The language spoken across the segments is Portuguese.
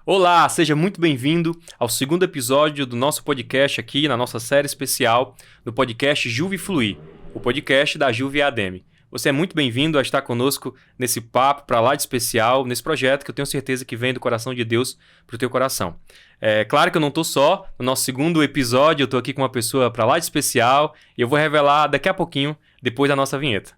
Olá, seja muito bem-vindo ao segundo episódio do nosso podcast aqui na nossa série especial do podcast Juve Fluir, o podcast da Juve EADM. Você é muito bem-vindo a estar conosco nesse papo para lá de especial, nesse projeto que eu tenho certeza que vem do coração de Deus para o teu coração. É claro que eu não estou só, no nosso segundo episódio eu estou aqui com uma pessoa para lá de especial e eu vou revelar daqui a pouquinho, depois da nossa vinheta.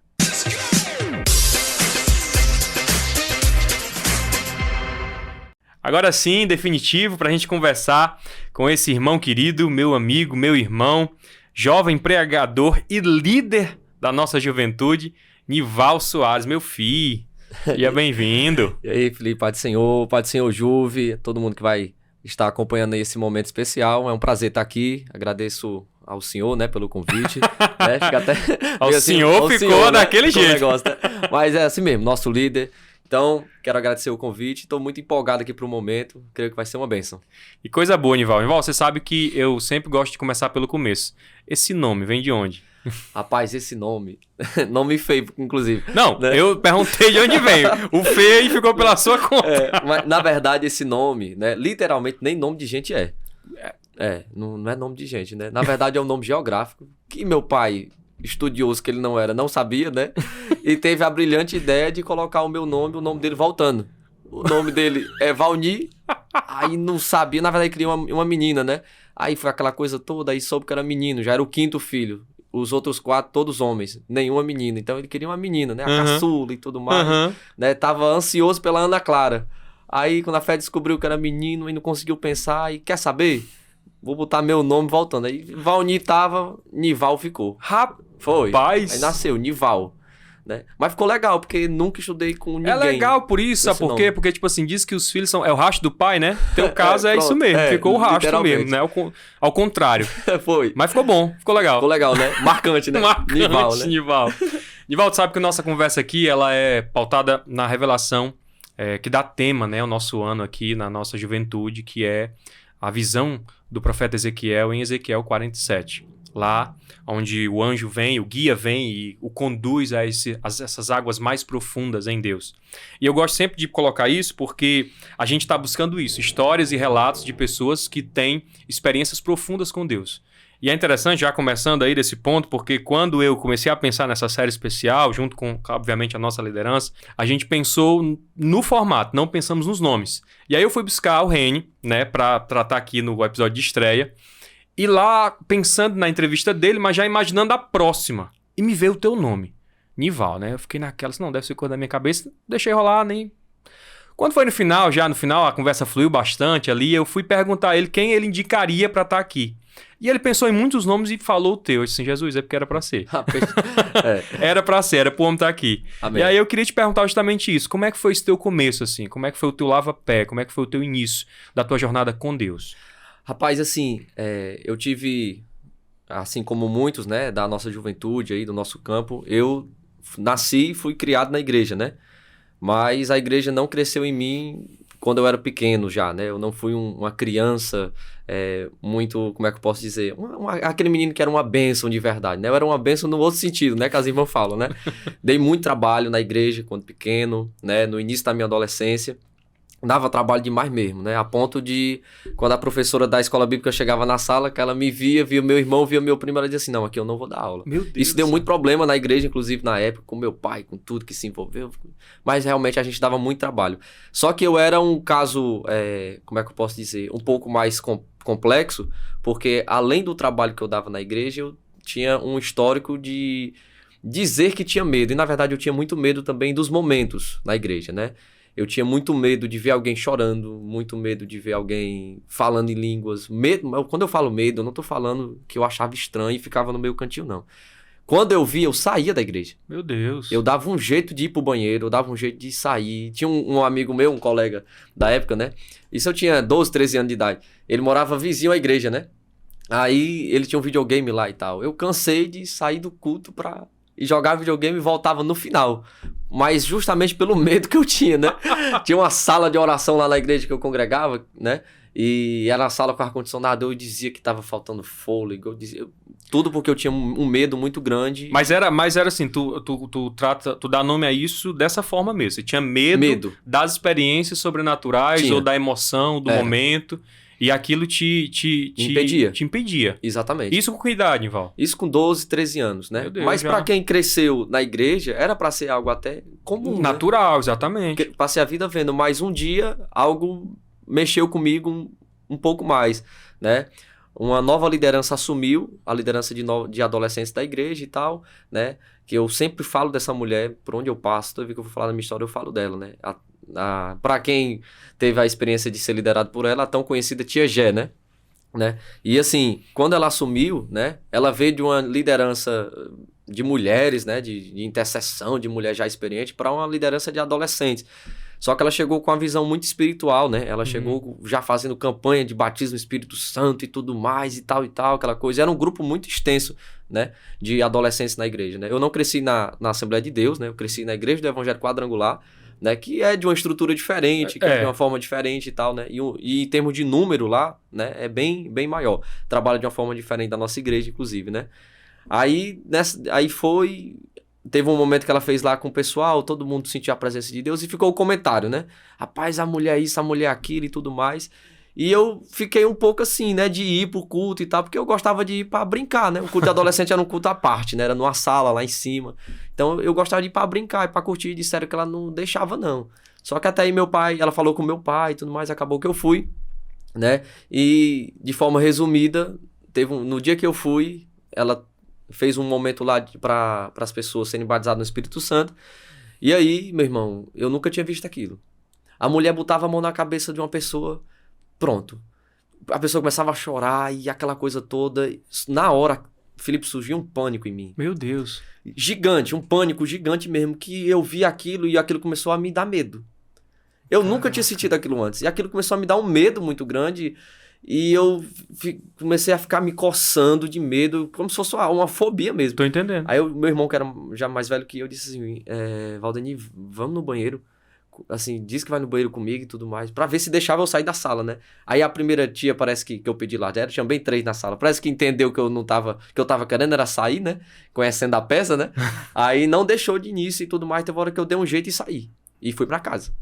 Agora sim, definitivo, para a gente conversar com esse irmão querido, meu amigo, meu irmão, jovem pregador e líder da nossa juventude, Nival Soares, meu filho. Seja bem-vindo. E aí, Felipe, Pai do Senhor Juve, todo mundo que vai estar acompanhando aí esse momento especial. É um prazer estar aqui, agradeço ao senhor, né, pelo convite. Né? Fica até... Ao senhor ficou daquele jeito. Negócio, né? Mas é assim mesmo, nosso líder. Então, quero agradecer o convite. Estou muito empolgado aqui para o momento. Creio que vai ser uma bênção. E coisa boa, Nival. Nival, você sabe que eu sempre gosto de começar pelo começo. Esse nome vem de onde? Rapaz, esse nome feio, inclusive. Não, né? Eu perguntei de onde veio. O feio ficou pela sua conta. Mas, na verdade, esse nome, né, literalmente, nem nome de gente é. Não é nome de gente, né? Na verdade, é um nome geográfico que meu pai, estudioso que ele não era, não sabia, né? E teve a brilhante ideia de colocar o meu nome, o nome dele voltando. O nome dele é Valni. Aí não sabia, na verdade, queria uma menina, né? Aí foi aquela coisa toda, aí soube que era menino, já era o quinto filho. Os outros 4, todos homens, nenhuma menina. Então ele queria uma menina, né? A caçula e tudo mais. Né? Tava ansioso pela Ana Clara. Aí quando a Fé descobriu que era menino e não conseguiu pensar, e quer saber? Vou botar meu nome voltando. Aí Valni tava, Nival ficou. Foi. Rapaz! Aí nasceu, Nival. Né? Mas ficou legal, porque nunca estudei com ninguém. É legal por isso, sabe por quê? Porque, tipo assim, diz que os filhos são... É o rastro do pai, né? Teu caso é isso mesmo. Ficou o rastro mesmo, né? Ao contrário. Foi. Mas ficou bom, ficou legal. Ficou legal, né? Marcante, né? Marcante, Nival, né? Nival, tu sabe que a nossa conversa aqui, ela é pautada na revelação que dá tema, né? O nosso ano aqui, na nossa juventude, que é a visão do profeta Ezequiel em Ezequiel 47. Lá onde o anjo vem, o guia vem e o conduz a essas águas mais profundas em Deus. E eu gosto sempre de colocar isso porque a gente está buscando isso, histórias e relatos de pessoas que têm experiências profundas com Deus. E é interessante, já começando aí desse ponto, porque quando eu comecei a pensar nessa série especial, junto com, obviamente, a nossa liderança, a gente pensou no formato, não pensamos nos nomes. E aí eu fui buscar o Reni, né, para tratar aqui no episódio de estreia, e lá, pensando na entrevista dele, mas já imaginando a próxima. E me veio o teu nome, Nival, né? Eu fiquei naquela, não, deve ser coisa da minha cabeça. Deixei rolar, nem... Quando foi no final, a conversa fluiu bastante ali, eu fui perguntar a ele quem ele indicaria para estar aqui. E ele pensou em muitos nomes e falou o teu. Eu disse assim, Jesus, é porque era para ser. Era para ser, era pro homem estar aqui. Amém. E aí eu queria te perguntar justamente isso. Como é que foi esse teu começo, assim? Como é que foi o teu lava-pé? Como é que foi o teu início da tua jornada com Deus? Rapaz, assim, eu tive, assim como muitos, né, da nossa juventude aí, do nosso campo, eu nasci e fui criado na igreja, né? Mas a igreja não cresceu em mim quando eu era pequeno já, né? Eu não fui uma criança muito, como é que eu posso dizer? Aquele menino que era uma bênção de verdade, né? Eu era uma bênção no outro sentido, né? Que as irmãs falam, né? Dei muito trabalho na igreja quando pequeno, né? No início da minha adolescência. Dava trabalho demais mesmo, né? A ponto de, quando a professora da escola bíblica chegava na sala, que ela me via meu irmão, via meu primo, ela dizia assim, não, aqui eu não vou dar aula. Meu Deus. Isso deu muito problema na igreja, inclusive na época, com meu pai, com tudo que se envolveu. Mas realmente a gente dava muito trabalho. Só que eu era um caso, como é que eu posso dizer? Um pouco mais complexo, porque além do trabalho que eu dava na igreja, eu tinha um histórico de dizer que tinha medo. E na verdade eu tinha muito medo também dos momentos na igreja, né? Eu tinha muito medo de ver alguém chorando, muito medo de ver alguém falando em línguas. Medo, quando eu falo medo, eu não tô falando que eu achava estranho e ficava no meu cantinho, não. Quando eu via, eu saía da igreja. Meu Deus. Eu dava um jeito de ir pro banheiro, eu dava um jeito de sair. Tinha um amigo meu, um colega da época, né? Isso eu tinha 12, 13 anos de idade. Ele morava vizinho à igreja, né? Aí ele tinha um videogame lá e tal. Eu cansei de sair do culto e jogar videogame e voltava no final. mas justamente pelo medo que eu tinha, né? Tinha uma sala de oração lá na igreja que eu congregava, né? E era a sala com ar-condicionado, eu dizia que tava faltando fôlego, eu dizia... Tudo porque eu tinha um medo muito grande. Mas era assim, tu dá nome a isso dessa forma mesmo. Você tinha medo das experiências sobrenaturais ou da emoção, do momento. E aquilo te impedia. Exatamente. Isso com que idade, Val? Isso com 12, 13 anos, né? Meu Deus, mas pra quem cresceu na igreja, era pra ser algo até comum, natural, né? exatamente. Passei a vida vendo, mas um dia algo mexeu comigo um pouco mais, né? Uma nova liderança assumiu, a liderança de adolescentes da igreja e tal, né? Que eu sempre falo dessa mulher, por onde eu passo, toda vez que eu vou falar da minha história, eu falo dela, né? Para quem teve a experiência de ser liderado por ela, a tão conhecida Tia Gé, né? E assim, quando ela assumiu, né? Ela veio de uma liderança de mulheres, né? De intercessão, de mulher já experiente, para uma liderança de adolescentes. Só que ela chegou com uma visão muito espiritual, né? Ela chegou já fazendo campanha de batismo no Espírito Santo e tudo mais e tal, aquela coisa. Era um grupo muito extenso, né? De adolescentes na igreja, né? Eu não cresci na Assembleia de Deus, né? Eu cresci na Igreja do Evangelho Quadrangular, né? Que é de uma estrutura diferente, que é de uma forma diferente e tal, né? E em termos de número lá, né? É bem maior. Trabalha de uma forma diferente da nossa igreja, inclusive, né? Aí teve um momento que ela fez lá com o pessoal, todo mundo sentiu a presença de Deus e ficou o comentário, né? Rapaz, a mulher isso, a mulher aquilo e tudo mais. E eu fiquei um pouco assim, né? De ir pro culto e tal, porque eu gostava de ir pra brincar, né? O culto de adolescente era um culto à parte, né? Era numa sala lá em cima. Então eu gostava de ir pra brincar e pra curtir. E disseram que ela não deixava, não. Só que até aí ela falou com meu pai e tudo mais, acabou que eu fui, né? E de forma resumida, no dia que eu fui, ela fez um momento lá para as pessoas serem batizadas no Espírito Santo. E aí, meu irmão, eu nunca tinha visto aquilo. A mulher botava a mão na cabeça de uma pessoa, pronto. A pessoa começava a chorar e aquela coisa toda. Na hora, Felipe, surgiu um pânico em mim. Meu Deus. Gigante, um pânico gigante mesmo, que eu vi aquilo e aquilo começou a me dar medo. Eu nunca tinha sentido aquilo antes. E aquilo começou a me dar um medo muito grande. E eu comecei a ficar me coçando de medo, como se fosse uma fobia mesmo. Tô entendendo. Aí meu irmão, que era já mais velho que eu, disse assim, Valdeni, vamos no banheiro. Assim, disse que vai no banheiro comigo e tudo mais, pra ver se deixava eu sair da sala, né? Aí a primeira tia, parece que eu pedi lá, tinha bem 3 na sala, parece que entendeu que eu tava querendo era sair, né? Conhecendo a peça, né? Aí não deixou de início e tudo mais, teve uma hora que eu dei um jeito e saí. E fui pra casa.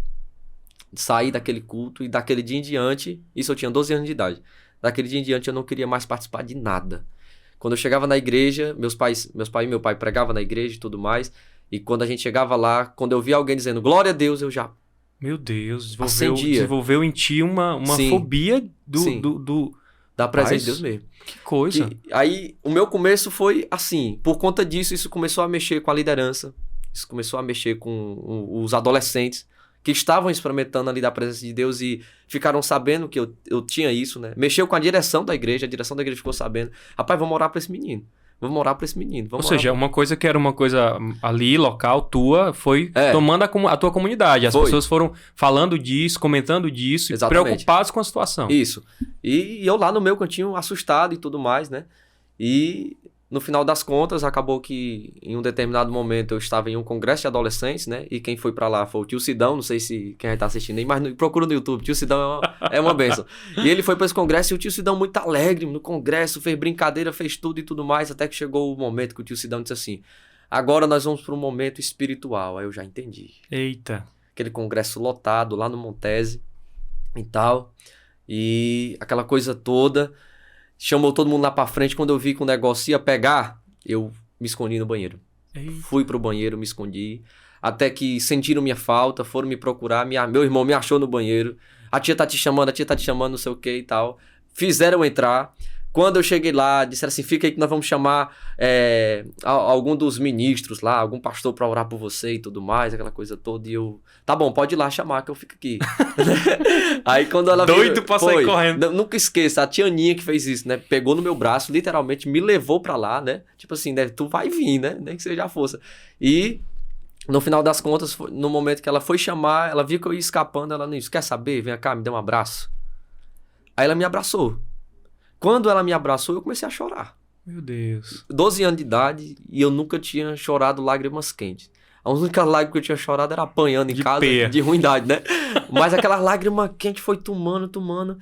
Saí daquele culto e daquele dia em diante, isso eu tinha 12 anos de idade, daquele dia em diante eu não queria mais participar de nada. Quando eu chegava na igreja, meu pai e meu pai pregavam na igreja e tudo mais, e quando a gente chegava lá, quando eu via alguém dizendo glória a Deus, eu já... Meu Deus, acendia. Desenvolveu em ti uma fobia da presença de Deus mesmo. Que coisa. Aí o meu começo foi assim, por conta disso, isso começou a mexer com a liderança, isso começou a mexer com os adolescentes, que estavam experimentando ali da presença de Deus e ficaram sabendo que eu tinha isso, né? Mexeu com a direção da igreja ficou sabendo. Rapaz, vamos orar pra esse menino. Ou seja, uma coisa que era uma coisa ali, local, tua, foi tomando a tua comunidade. As pessoas foram falando disso, comentando disso, preocupados com a situação. Isso. E eu lá no meu cantinho, assustado e tudo mais, né? E... no final das contas, acabou que em um determinado momento eu estava em um congresso de adolescentes, né? E quem foi pra lá foi o tio Sidão, não sei se quem tá assistindo aí, mas procura no YouTube, tio Sidão é uma bênção. E ele foi pra esse congresso e o tio Sidão muito alegre no congresso, fez brincadeira, fez tudo e tudo mais, até que chegou o momento que o tio Sidão disse assim, agora nós vamos para um momento espiritual. Aí eu já entendi. Eita. Aquele congresso lotado lá no Montese e tal, e aquela coisa toda... chamou todo mundo lá pra frente. Quando eu vi que o negócio ia pegar, eu me escondi no banheiro. Eita. Fui pro banheiro, me escondi. Até que sentiram minha falta, foram me procurar. Meu irmão me achou no banheiro. A tia tá te chamando, não sei o que e tal. Fizeram eu entrar. Quando eu cheguei lá, disseram assim, fica aí que nós vamos chamar algum dos ministros lá, algum pastor pra orar por você e tudo mais, aquela coisa toda. E eu, tá bom, pode ir lá chamar que eu fico aqui. Aí quando ela doido pra sair correndo. Nunca esqueça, a tia Aninha que fez isso, né? Pegou no meu braço, literalmente me levou pra lá, né? Tipo assim, né? Tu vai vir, né? Nem que seja a força. E no final das contas, no momento que ela foi chamar, ela viu que eu ia escapando, ela disse, quer saber? Vem cá, me dê um abraço. Aí ela me abraçou. Quando ela me abraçou, eu comecei a chorar. Meu Deus. 12 anos de idade e eu nunca tinha chorado lágrimas quentes. A única lágrima que eu tinha chorado era apanhando em casa, peia. de ruindade, né? Mas aquela lágrima quente foi tomando.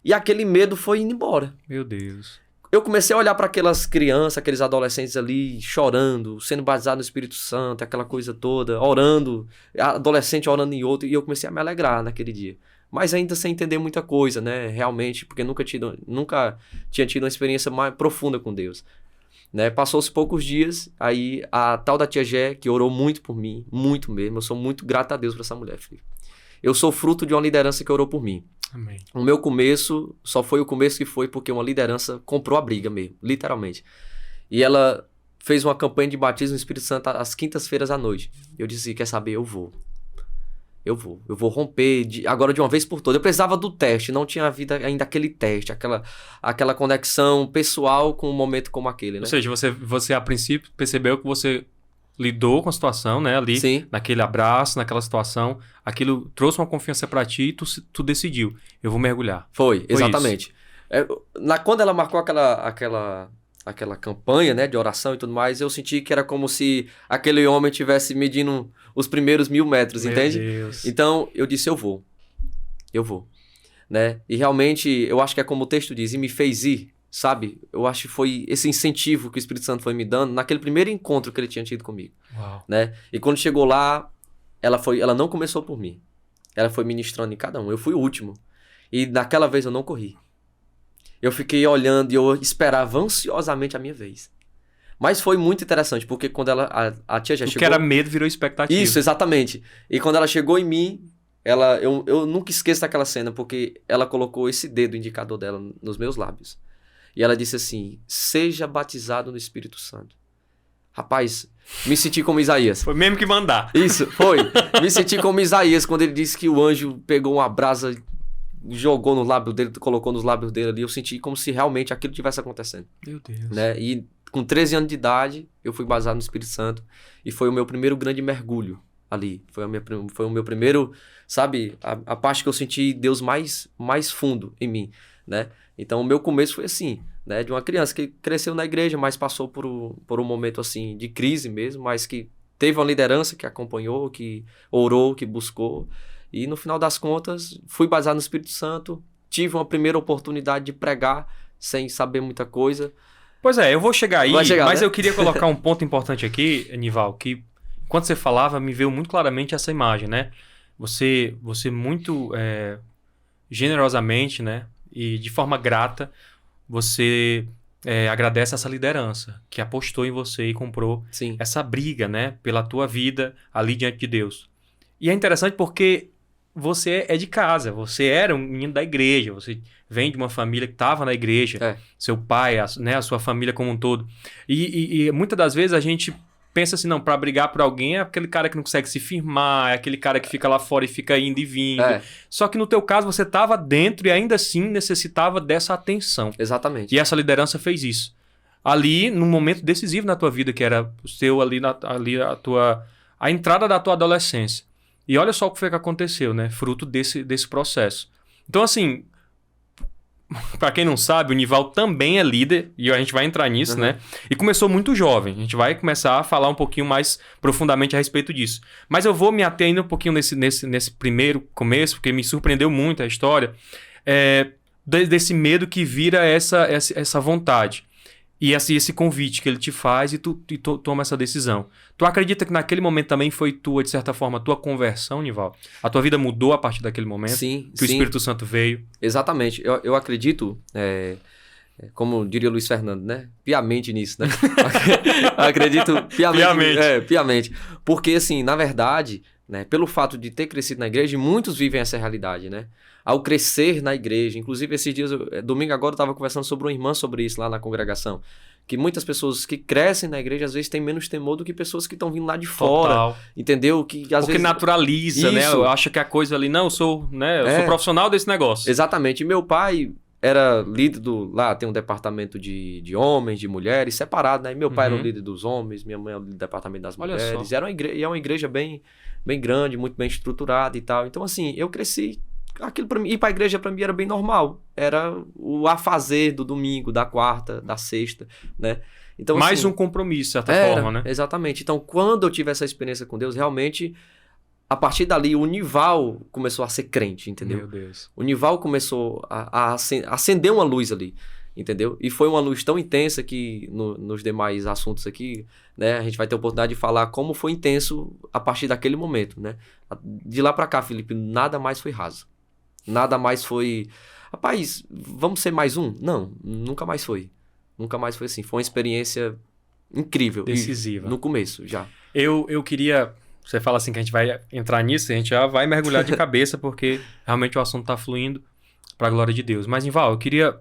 E aquele medo foi indo embora. Meu Deus. Eu comecei a olhar para aquelas crianças, aqueles adolescentes ali chorando, sendo batizados no Espírito Santo, aquela coisa toda, orando, adolescente orando em outro, e eu comecei a me alegrar naquele dia. Mas ainda sem entender muita coisa, né? Realmente, porque nunca tinha tido uma experiência mais profunda com Deus. Né? Passou-se poucos dias, aí a tal da tia Gé, que orou muito por mim, muito mesmo, eu sou muito grato a Deus por essa mulher, filho. Eu sou fruto de uma liderança que orou por mim. Amém. O meu começo só foi o começo que foi porque uma liderança comprou a briga mesmo, literalmente. E ela fez uma campanha de batismo no Espírito Santo às quintas-feiras à noite. Eu disse, quer saber, eu vou romper agora de uma vez por todas. Eu precisava do teste, não tinha havido ainda aquele teste, aquela conexão pessoal com um momento como aquele, né? Ou seja, você a princípio percebeu que você lidou com a situação, né? Ali, Sim. naquele abraço, naquela situação, aquilo trouxe uma confiança pra ti e tu decidiu, eu vou mergulhar. Foi exatamente. Quando ela marcou aquela campanha, né, de oração e tudo mais, eu senti que era como se aquele homem estivesse medindo os primeiros 1000 metros, Meu entende? Deus. Então, eu disse, eu vou, né? E realmente, eu acho que é como o texto diz, e me fez ir, sabe? Eu acho que foi esse incentivo que o Espírito Santo foi me dando naquele primeiro encontro que ele tinha tido comigo, Uau. né? E quando chegou lá, ela não começou por mim. Ela foi ministrando em cada um. Eu fui o último. E naquela vez eu não corri. Eu fiquei olhando e eu esperava ansiosamente a minha vez. Mas foi muito interessante, porque quando a tia já chegou... O que era medo virou expectativa. Isso, exatamente. E quando ela chegou em mim, eu nunca esqueço daquela cena, porque ela colocou esse dedo indicador dela nos meus lábios. E ela disse assim, seja batizado no Espírito Santo. Rapaz, me senti como Isaías. Foi mesmo que mandar. Isso, foi. Me senti como Isaías, quando ele disse que o anjo pegou uma brasa, jogou no lábio dele, colocou nos lábios dele ali. Eu senti como se realmente aquilo tivesse acontecendo. Meu Deus. Né? E com 13 anos de idade, eu fui batizado no Espírito Santo. E foi o meu primeiro grande mergulho ali. Foi o meu primeiro, sabe, a parte que eu senti Deus mais fundo em mim, né? Então, o meu começo foi assim, né? De uma criança que cresceu na igreja, mas passou por um momento, assim, de crise mesmo, mas que teve uma liderança que acompanhou, que orou, que buscou. E, no final das contas, fui batizado no Espírito Santo, tive uma primeira oportunidade de pregar, sem saber muita coisa. Pois é, eu vou chegar aí, mas né? eu queria colocar um ponto importante aqui, Nival, que quando você falava, me veio muito claramente essa imagem, né? Você muito generosamente, né? E de forma grata, você agradece essa liderança que apostou em você e comprou Sim. essa briga, né? Pela tua vida ali diante de Deus. E é interessante porque você é de casa, você era um menino da igreja, você vem de uma família que estava na igreja, seu pai, né, a sua família como um todo. E muitas das vezes a gente pensa assim, não, para brigar por alguém é aquele cara que não consegue se firmar, é aquele cara que fica lá fora e fica indo e vindo. Só que no teu caso você estava dentro e ainda assim necessitava dessa atenção. Exatamente. E essa liderança fez isso. Ali, num momento decisivo na tua vida, que era o seu a entrada da tua adolescência. E olha só o que foi que aconteceu, né? Fruto desse processo. Então, assim, para quem não sabe, o Nival também é líder, e a gente vai entrar nisso, né? E começou muito jovem. A gente vai começar a falar um pouquinho mais profundamente a respeito disso. Mas eu vou me ater ainda um pouquinho nesse primeiro começo, porque me surpreendeu muito a história, desse medo que vira essa vontade. E esse convite que ele te faz e tu toma essa decisão. Tu acredita que naquele momento também foi de certa forma, tua conversão, Nival? A tua vida mudou a partir daquele momento? Sim, que o Espírito Santo veio? Exatamente. Eu acredito, como diria Luiz Fernando, né? Piamente nisso, né? Acredito piamente. Porque, assim, na verdade, né, pelo fato de ter crescido na igreja, muitos vivem essa realidade, né? Ao crescer na igreja, inclusive esses dias, domingo agora eu estava conversando sobre uma irmã sobre isso lá na congregação, que muitas pessoas que crescem na igreja às vezes têm menos temor do que pessoas que estão vindo lá de fora. Total. Entendeu? Que às vezes naturaliza, né? Eu acho que a coisa ali, não, eu sou profissional desse negócio. Exatamente. E meu pai era líder lá tem um departamento de homens, de mulheres, separado, né? E meu pai era o líder dos homens, minha mãe era o líder do departamento das mulheres. Era uma igreja bem grande, muito bem estruturada e tal. Então, assim, eu cresci aquilo para mim, ir pra igreja para mim era bem normal. Era o afazer do domingo, da quarta, da sexta, né? Então, Mais assim, um compromisso, de certa forma, né? Exatamente. Então, quando eu tive essa experiência com Deus, realmente, a partir dali, o Nival começou a ser crente, entendeu? Meu Deus. O Nival começou a acender uma luz ali, entendeu? E foi uma luz tão intensa que nos demais assuntos aqui, né, a gente vai ter a oportunidade de falar como foi intenso a partir daquele momento, né? De lá pra cá, Felipe, nada mais foi raso. Nada mais foi... Rapaz, vamos ser mais um? Não, nunca mais foi. Nunca mais foi assim. Foi uma experiência incrível. Decisiva. No começo, já. Eu queria... Você fala assim que a gente vai entrar nisso, a gente já vai mergulhar de cabeça, porque realmente o assunto tá fluindo para a glória de Deus. Mas, Nival, eu queria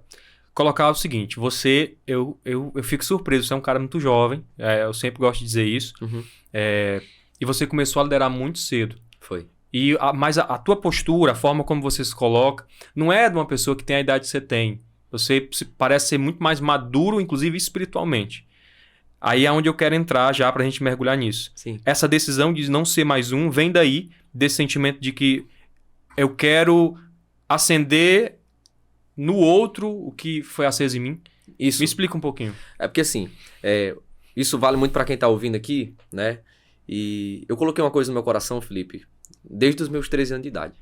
colocar o seguinte, você, eu fico surpreso, você é um cara muito jovem, eu sempre gosto de dizer isso, Uhum. E você começou a liderar muito cedo. Foi. Mas a tua postura, a forma como você se coloca, não é de uma pessoa que tem a idade que você tem. Você parece ser muito mais maduro, inclusive espiritualmente. Aí é onde eu quero entrar já pra gente mergulhar nisso. Sim. Essa decisão de não ser mais um vem daí, desse sentimento de que eu quero acender no outro o que foi aceso em mim. Isso. Me explica um pouquinho. É porque assim, isso vale muito pra quem tá ouvindo aqui, né? E eu coloquei uma coisa no meu coração, Felipe, desde os meus 13 anos de idade.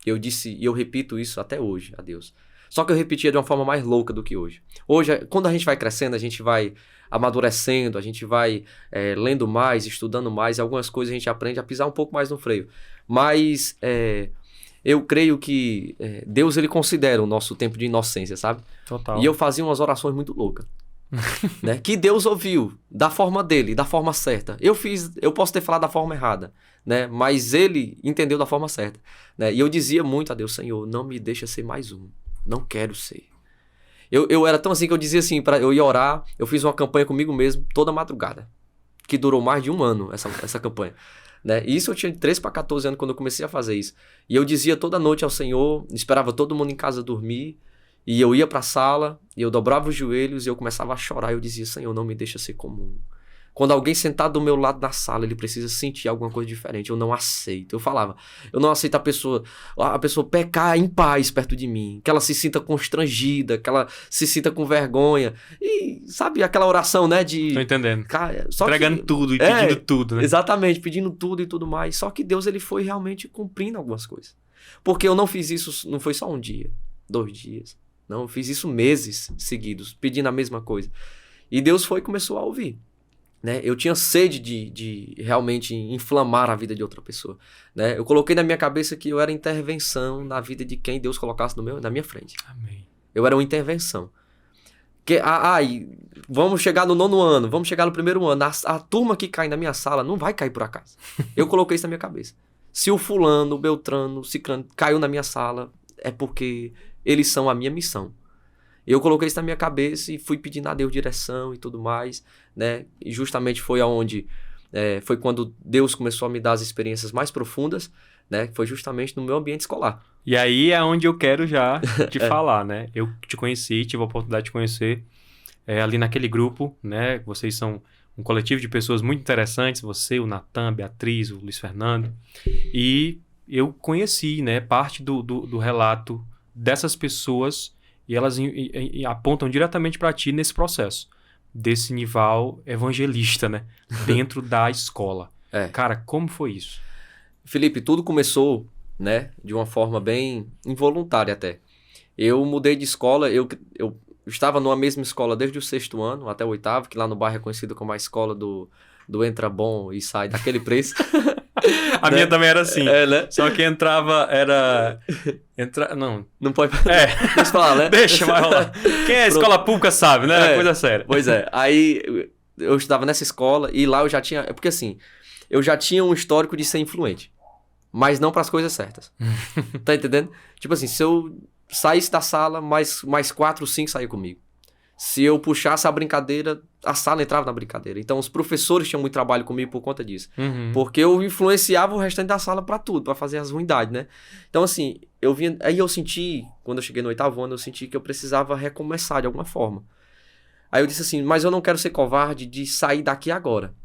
Eu disse, e eu repito isso até hoje, a Deus. Só que eu repetia de uma forma mais louca do que hoje. Hoje, quando a gente vai crescendo, a gente vai amadurecendo, a gente vai lendo mais, estudando mais, e algumas coisas a gente aprende a pisar um pouco mais no freio. Mas eu creio que Deus, ele considera o nosso tempo de inocência, sabe? Total. E eu fazia umas orações muito loucas. Né? Que Deus ouviu da forma dele, da forma certa. Eu posso ter falado da forma errada, né? Mas ele entendeu da forma certa, né? E eu dizia muito a Deus, Senhor, não me deixa ser mais um. Não quero ser. Eu era tão assim que eu dizia assim, eu ia orar, eu fiz uma campanha comigo mesmo toda madrugada, que durou mais de um ano essa campanha. Né? E isso eu tinha de 13 para 14 anos quando eu comecei a fazer isso. E eu dizia toda noite ao Senhor, esperava todo mundo em casa dormir, e eu ia para a sala, e eu dobrava os joelhos, e eu começava a chorar, e eu dizia, Senhor, não me deixa ser comum. Quando alguém sentar do meu lado na sala, ele precisa sentir alguma coisa diferente, eu não aceito. Eu falava, eu não aceito a pessoa pecar em paz perto de mim, que ela se sinta constrangida, que ela se sinta com vergonha. E sabe aquela oração, né, de... Tô entendendo. Cara, entregando tudo e pedindo tudo, né? Exatamente, pedindo tudo e tudo mais. Só que Deus, ele foi realmente cumprindo algumas coisas. Porque eu não fiz isso, não foi só um dia, 2 dias. Não, eu fiz isso meses seguidos, pedindo a mesma coisa. E Deus começou a ouvir. Né? Eu tinha sede de realmente inflamar a vida de outra pessoa. Né? Eu coloquei na minha cabeça que eu era intervenção na vida de quem Deus colocasse na minha frente. Amém. Eu era uma intervenção. Vamos chegar no 9º ano, vamos chegar no 1º ano. A turma que cai na minha sala não vai cair por acaso. Eu coloquei isso na minha cabeça. Se o fulano, o beltrano, o ciclano caiu na minha sala, é porque eles são a minha missão. Eu coloquei isso na minha cabeça e fui pedindo a Deus direção e tudo mais, né? E justamente foi foi quando Deus começou a me dar as experiências mais profundas, né? Foi justamente no meu ambiente escolar. E aí é onde eu quero já te falar, né? Eu te conheci, tive a oportunidade de conhecer ali naquele grupo, né? Vocês são um coletivo de pessoas muito interessantes, você, o Natan, a Beatriz, o Luiz Fernando. E eu conheci, né? Parte do relato dessas pessoas e elas apontam diretamente para ti nesse processo desse Nival evangelista, né? Dentro da escola. Cara, como foi isso? Felipe, tudo começou, né? De uma forma bem involuntária até. Eu mudei de escola, eu estava numa mesma escola desde o 6º ano até o 8º, que lá no bairro é conhecido como a escola do entra bom e sai daquele preço. A minha também era assim. Né? Só que entrava, Não pode... Deixa eu falar, né? Deixa, vai rolar. Quem é escola pública sabe, né? É coisa séria. Pois é. Aí eu estudava nessa escola e lá eu já tinha... Porque assim, eu já tinha um histórico de ser influente. Mas não para as coisas certas. Tá entendendo? Tipo assim, se eu saísse da sala, mais 4, 5 saíam comigo. Se eu puxasse a brincadeira, a sala entrava na brincadeira. Então, os professores tinham muito trabalho comigo por conta disso. Uhum. Porque eu influenciava o restante da sala pra tudo, pra fazer as ruindades, né? Então, assim, aí eu senti, quando eu cheguei no 8º ano, eu senti que eu precisava recomeçar de alguma forma. Aí eu disse assim, mas eu não quero ser covarde de sair daqui agora.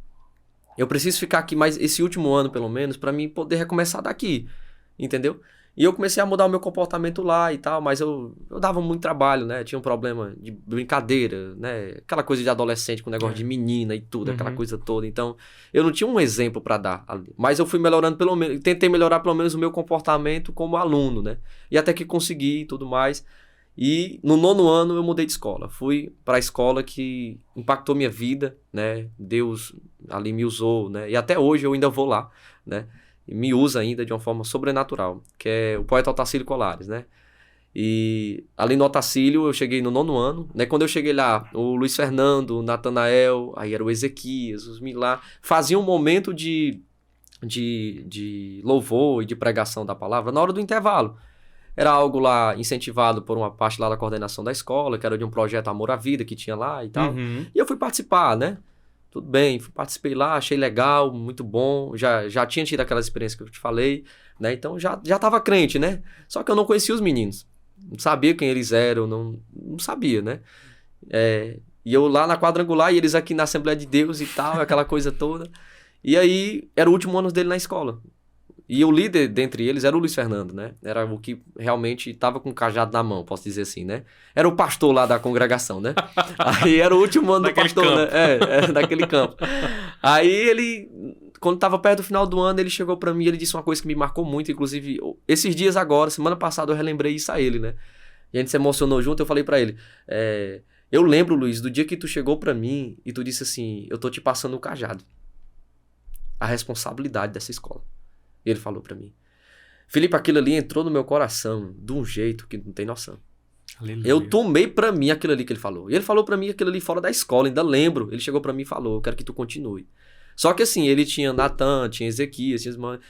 Eu preciso ficar aqui mais esse último ano, pelo menos, pra mim poder recomeçar daqui. Entendeu? E eu comecei a mudar o meu comportamento lá e tal, mas eu dava muito trabalho, né? Tinha um problema de brincadeira, né? Aquela coisa de adolescente com negócio de menina e tudo, aquela coisa toda. Então, eu não tinha um exemplo para dar ali. Mas eu fui melhorando pelo menos, tentei melhorar pelo menos o meu comportamento como aluno, né? E até que consegui e tudo mais. E no 9º ano eu mudei de escola. Fui para a escola que impactou minha vida, né? Deus ali me usou, né? E até hoje eu ainda vou lá, né? E me usa ainda de uma forma sobrenatural, que é o poeta Otacílio Colares, né? E ali no Otacílio eu cheguei no 9º ano, né? Quando eu cheguei lá, o Luiz Fernando, o Natanael, aí era o Ezequias, os Milá, faziam um momento de louvor e de pregação da palavra na hora do intervalo. Era algo lá incentivado por uma parte lá da coordenação da escola, que era de um projeto Amor à Vida que tinha lá e tal. E eu fui participar, né? Tudo bem, participei lá, achei legal, muito bom. Já tinha tido aquela experiência que eu te falei, né? Então já tava crente, né? Só que eu não conhecia os meninos. Não sabia quem eles eram, não sabia, né? E eu lá na quadrangular e eles aqui na Assembleia de Deus e tal, aquela coisa toda. E aí era o último ano dele na escola. E o líder dentre eles era o Luiz Fernando, né? Era o que realmente estava com o cajado na mão, posso dizer assim, né? Era o pastor lá da congregação, né? Aí era o último ano do pastor, campo. Né? Daquele campo. Aí ele, quando estava perto do final do ano, ele chegou para mim e ele disse uma coisa que me marcou muito, inclusive esses dias agora, semana passada eu relembrei isso a ele, né? E a gente se emocionou junto, eu falei para ele, eu lembro, Luiz, do dia que tu chegou para mim e tu disse assim, eu tô te passando o cajado. A responsabilidade dessa escola. E ele falou pra mim, Felipe, aquilo ali entrou no meu coração de um jeito que não tem noção. Aleluia. Eu tomei pra mim aquilo ali que ele falou. E ele falou pra mim aquilo ali fora da escola, ainda lembro. Ele chegou pra mim e falou, eu quero que tu continue. Só que assim, ele tinha Natan, tinha Ezequias, tinha irmãs.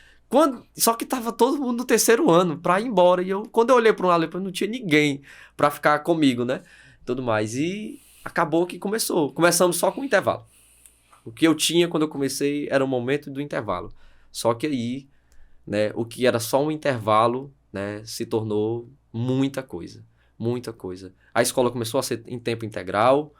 Só que tava todo mundo no 3º ano pra ir embora. E quando eu olhei pra um lado, não tinha ninguém pra ficar comigo, né? Tudo mais. E acabou que começamos só com o intervalo. O que eu tinha quando eu comecei era o momento do intervalo. Só que aí, né, o que era só um intervalo, né, se tornou muita coisa. Muita coisa. A escola começou a ser em tempo integral.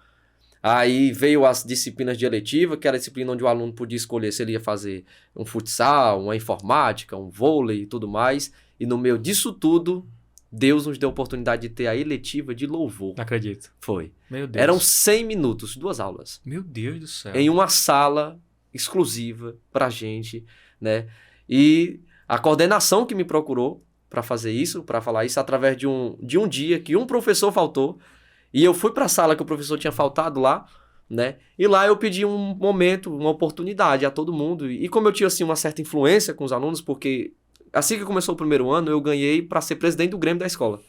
Aí veio as disciplinas de eletiva, que era a disciplina onde o aluno podia escolher se ele ia fazer um futsal, uma informática, um vôlei e tudo mais. E no meio disso tudo, Deus nos deu a oportunidade de ter a eletiva de louvor. Não acredito. Foi. Meu Deus. Eram 100 minutos, 2 aulas. Meu Deus do céu. Em uma sala exclusiva pra gente, né? E a coordenação que me procurou para fazer isso, para falar isso, através de um dia que um professor faltou, e eu fui para a sala que o professor tinha faltado lá, né? E lá eu pedi um momento, uma oportunidade a todo mundo, e como eu tinha assim uma certa influência com os alunos, porque assim que começou o 1º ano, eu ganhei para ser presidente do Grêmio da escola,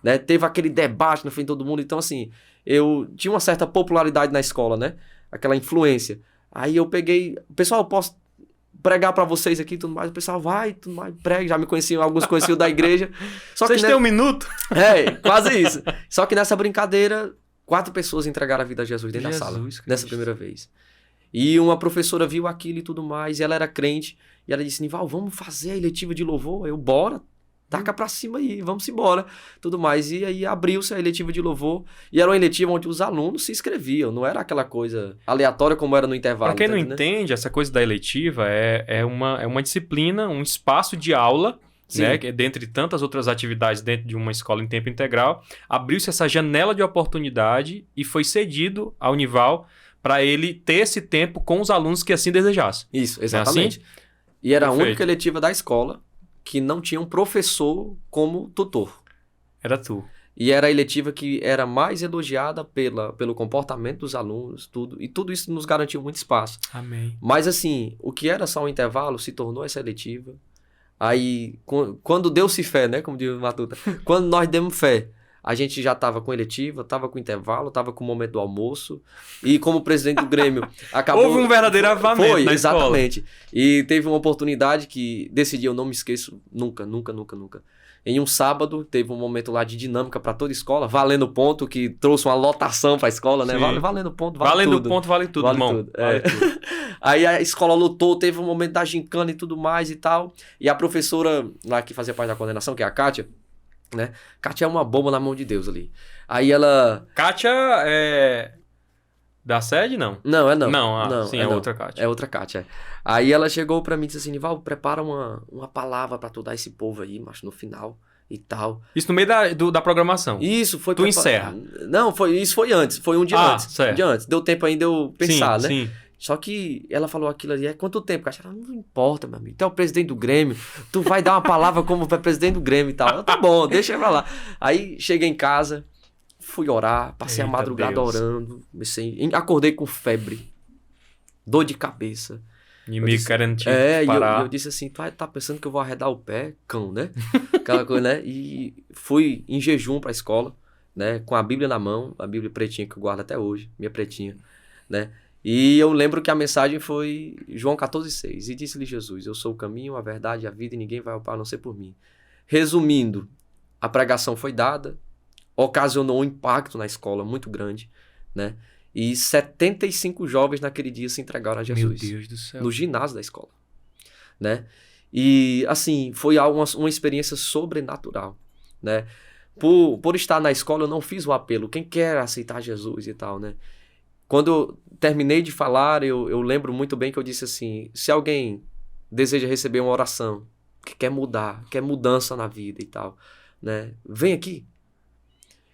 né? Teve aquele debate na frente de todo mundo, então assim, eu tinha uma certa popularidade na escola, né? Aquela influência. Aí eu peguei, pessoal, posso pregar pra vocês aqui e tudo mais. O pessoal vai, tudo mais, prega. Já me conheciam, alguns conheciam da igreja. Só vocês que, têm um minuto? Quase isso. Só que nessa brincadeira, 4 pessoas entregaram a vida a Jesus dentro da sala. Cristo. Nessa primeira vez. E uma professora viu aquilo e tudo mais, e ela era crente. E ela disse, Nival, vamos fazer a eletiva de louvor? Eu, bora. Taca pra cima aí, vamos embora, tudo mais. E aí abriu-se a eletiva de louvor, e era uma eletiva onde os alunos se inscreviam, não era aquela coisa aleatória como era no intervalo. Pra quem não entende, essa coisa da eletiva é uma disciplina, um espaço de aula, né, dentre tantas outras atividades dentro de uma escola em tempo integral, abriu-se essa janela de oportunidade e foi cedido ao Nival para ele ter esse tempo com os alunos que assim desejassem. Isso, exatamente. É assim? E era Perfeito. A única eletiva da escola que não tinha um professor como tutor. Era tu. E era a eletiva que era mais elogiada pelo comportamento dos alunos, tudo. E tudo isso nos garantiu muito espaço. Amém. Mas assim, o que era só um intervalo se tornou essa eletiva. Aí, quando deu-se fé, né? Como diz o Matuta. Quando nós demos fé, a gente já estava com eletiva, estava com intervalo, estava com o momento do almoço. E como presidente do Grêmio, acabou... Houve um verdadeiro avamento na exatamente. Escola. E teve uma oportunidade que decidi, eu não me esqueço nunca. Em um sábado, teve um momento lá de dinâmica para toda a escola, valendo ponto, que trouxe uma lotação para a escola, né? Valendo ponto, vale tudo. Valendo ponto, vale tudo, irmão. Vale tudo. Aí a escola lotou, teve um momento da gincana e tudo mais e tal. E a professora lá que fazia parte da coordenação, que é a Kátia, né? Kátia é uma bomba na mão de Deus ali. Aí ela... Kátia Da sede, não? Não, é não. Não, sim, é não. outra Kátia. É outra Kátia, é. Aí ela chegou pra mim e disse assim, Nivaldo, prepara uma palavra pra tu dar esse povo aí, macho, no final e tal. Isso no meio da programação. Isso foi... Tu encerra. Não, isso foi antes, foi um dia antes. Certo. Um dia antes. Deu tempo ainda eu pensar, sim, né? Sim. Só que ela falou aquilo ali, quanto tempo, Kátia? Ela, não importa, meu amigo, tu é o presidente do Grêmio, tu vai dar uma palavra como presidente do Grêmio e tal. Eu, tá bom, deixa eu lá. Aí cheguei em casa, fui orar, passei a madrugada Deus. orando, acordei com febre, dor de cabeça. Inimigo querendo te e parar. eu disse assim, tu tá pensando que eu vou arredar o pé? Cão, né? Aquela coisa, né? E fui em jejum pra escola, né? Com a Bíblia na mão, a Bíblia pretinha que eu guardo até hoje, minha pretinha, né? E eu lembro que a mensagem foi João 14,6. E disse-lhe Jesus, eu sou o caminho, a verdade e a vida, e ninguém vai ao Pai a não ser por mim. Resumindo, a pregação foi dada, ocasionou um impacto na escola muito grande, né? E 75 jovens naquele dia se entregaram a Jesus. Meu Deus do céu. No ginásio da escola, né? E, assim, foi uma experiência sobrenatural, né? Por estar na escola, eu não fiz o apelo. Quem quer aceitar Jesus e tal, né? Quando eu terminei de falar, eu lembro muito bem que eu disse assim, se alguém deseja receber uma oração, que quer mudar, quer mudança na vida e tal, né? Vem aqui.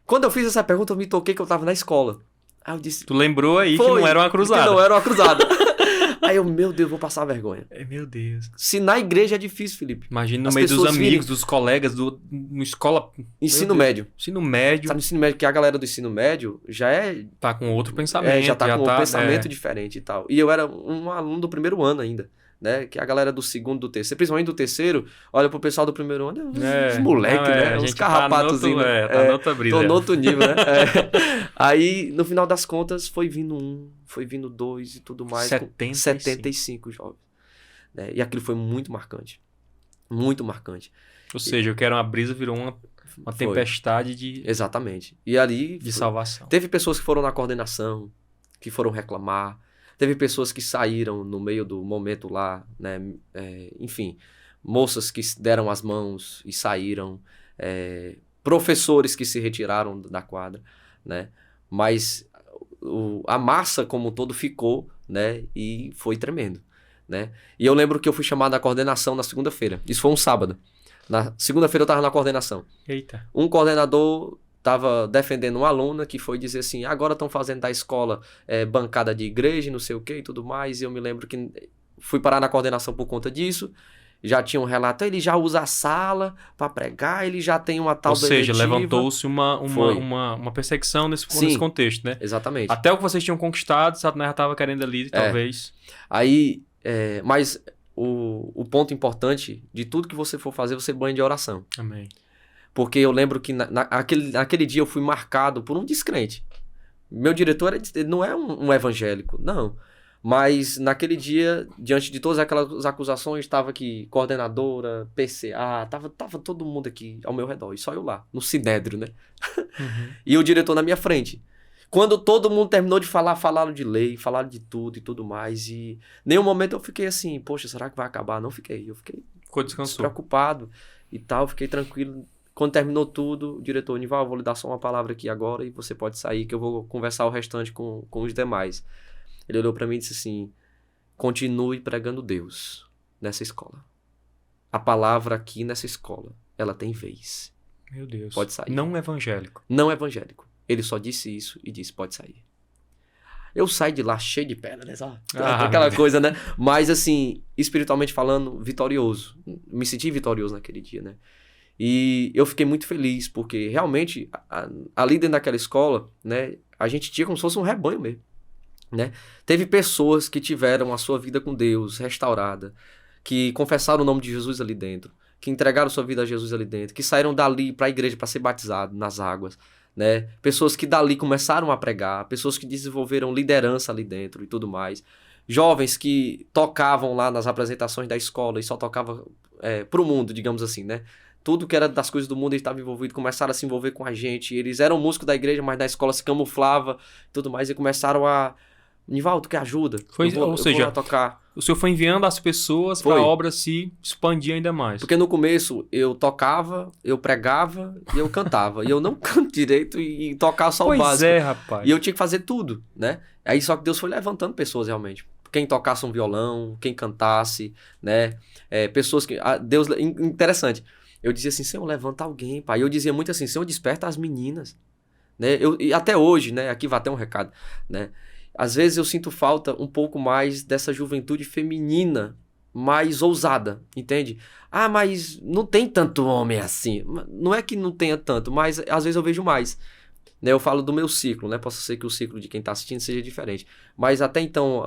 Quando eu fiz essa pergunta, eu me toquei que eu estava na escola. Aí eu disse... Tu lembrou aí que não era uma cruzada. Que não era uma cruzada. Aí eu, meu Deus, vou passar vergonha. Meu Deus. Se na igreja é difícil, Felipe. Imagina no meio dos amigos, dos colegas, no escola... Ensino médio. Ensino médio. Sabe, no ensino médio, que a galera do ensino médio já é... Tá com outro pensamento. Já tá com um pensamento diferente e tal. E eu era um aluno do primeiro ano ainda, né? Que a galera do segundo, do terceiro, principalmente do terceiro, olha pro pessoal do primeiro ano, uns moleque, né? Uns carrapatozinhos. Tá noutra brisa. Tô no outro nível, né? Aí, no final das contas, foi vindo 1, foi vindo 2 e tudo mais. 75 jovens. Né? E aquilo foi muito marcante. Muito marcante. Ou seja, o que era uma brisa virou uma tempestade de... Exatamente. E ali... De salvação. Teve pessoas que foram na coordenação, que foram reclamar. Teve pessoas que saíram no meio do momento lá, né? Enfim, moças que deram as mãos e saíram. Professores que se retiraram da quadra, né? Mas a massa como um todo ficou, né? E foi tremendo, né? E eu lembro que eu fui chamado na coordenação na segunda-feira. Isso foi um sábado. Na segunda-feira eu estava na coordenação. Eita. Um coordenador estava defendendo uma aluna que foi dizer assim, agora estão fazendo da escola bancada de igreja, não sei o que e tudo mais. E eu me lembro que fui parar na coordenação por conta disso. Já tinha um relato, ele já usa a sala para pregar, ele já tem uma tal... Ou seja, levantou-se uma perseguição nesse contexto, né? Exatamente. Até o que vocês tinham conquistado, Satanás já estava querendo ali, talvez. Aí, mas o ponto importante de tudo que você for fazer, você banha de oração. Amém. Porque eu lembro que naquele dia eu fui marcado por um descrente. Meu diretor não é um evangélico, não. Mas naquele dia, diante de todas aquelas acusações, estava aqui coordenadora, PCA, tava todo mundo aqui ao meu redor. E só eu lá, no Sinédrio, né? Uhum. E o diretor na minha frente. Quando todo mundo terminou de falar, falaram de lei, falaram de tudo e tudo mais. E nenhum momento eu fiquei assim, poxa, será que vai acabar? Não fiquei. Eu fiquei despreocupado e tal, fiquei tranquilo. Quando terminou tudo, o diretor, Nivaldo, vou lhe dar só uma palavra aqui agora e você pode sair que eu vou conversar o restante com os demais. Ele olhou pra mim e disse assim, continue pregando Deus nessa escola. A palavra aqui nessa escola, ela tem vez. Meu Deus. Pode sair. Não evangélico. Não evangélico. Ele só disse isso e disse, pode sair. Eu saí de lá cheio de pedra, né? Aquela coisa, né? Mas assim, espiritualmente falando, vitorioso. Me senti vitorioso naquele dia, né? E eu fiquei muito feliz, porque realmente, ali dentro daquela escola, né? A gente tinha como se fosse um rebanho mesmo. Né? Teve pessoas que tiveram a sua vida com Deus restaurada, que confessaram o nome de Jesus ali dentro, que entregaram sua vida a Jesus ali dentro, que saíram dali para a igreja para ser batizado nas águas, né? Pessoas que dali começaram a pregar, pessoas que desenvolveram liderança ali dentro e tudo mais, jovens que tocavam lá nas apresentações da escola e só tocavam para o mundo, digamos assim, né? Tudo que era das coisas do mundo eles estavam envolvidos, começaram a se envolver com a gente, eles eram músicos da igreja, mas na escola se camuflava e tudo mais, e começaram a... Nivaldo, tu quer ajuda? Ou seja, eu vou lá tocar. o Senhor foi enviando as pessoas para a obra se expandir ainda mais. Porque no começo eu tocava, eu pregava e eu cantava. E eu não canto direito e tocava só o básico. Pois é, rapaz. E eu tinha que fazer tudo, né? Aí só que Deus foi levantando pessoas realmente. Quem tocasse um violão, quem cantasse, né? Pessoas que... Deus... Interessante. Eu dizia assim, Senhor, levanta alguém, pai. E eu dizia muito assim, Senhor, desperta as meninas. Né? E até hoje, né? Aqui vai até um recado, né? Às vezes eu sinto falta um pouco mais dessa juventude feminina, mais ousada, entende? Ah, mas não tem tanto homem assim. Não é que não tenha tanto, mas às vezes eu vejo mais. Né? Eu falo do meu ciclo, né? Posso ser que o ciclo de quem está assistindo seja diferente. Mas até então,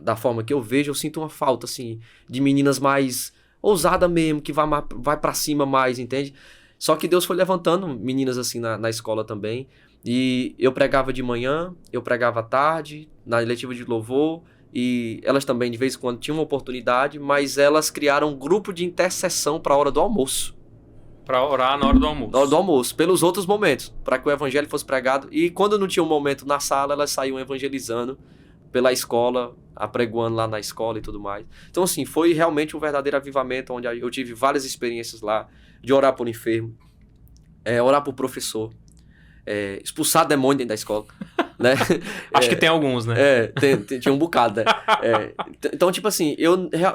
da forma que eu vejo, eu sinto uma falta, assim, de meninas mais ousadas mesmo, que vai para cima mais, entende? Só que Deus foi levantando meninas assim na escola também. E eu pregava de manhã, eu pregava à tarde, na letiva de louvor, e elas também de vez em quando tinham uma oportunidade, mas elas criaram um grupo de intercessão para a hora do almoço. Para orar na hora do almoço. Na hora do almoço, pelos outros momentos, para que o evangelho fosse pregado. E quando não tinha um momento na sala, elas saíam evangelizando pela escola, apregoando lá na escola e tudo mais. Então assim, foi realmente um verdadeiro avivamento, onde eu tive várias experiências lá, de orar por enfermo, orar por professor, expulsar demônio dentro da escola, né? Acho que tem alguns, né? Tinha um bocado, né? Então, tipo assim,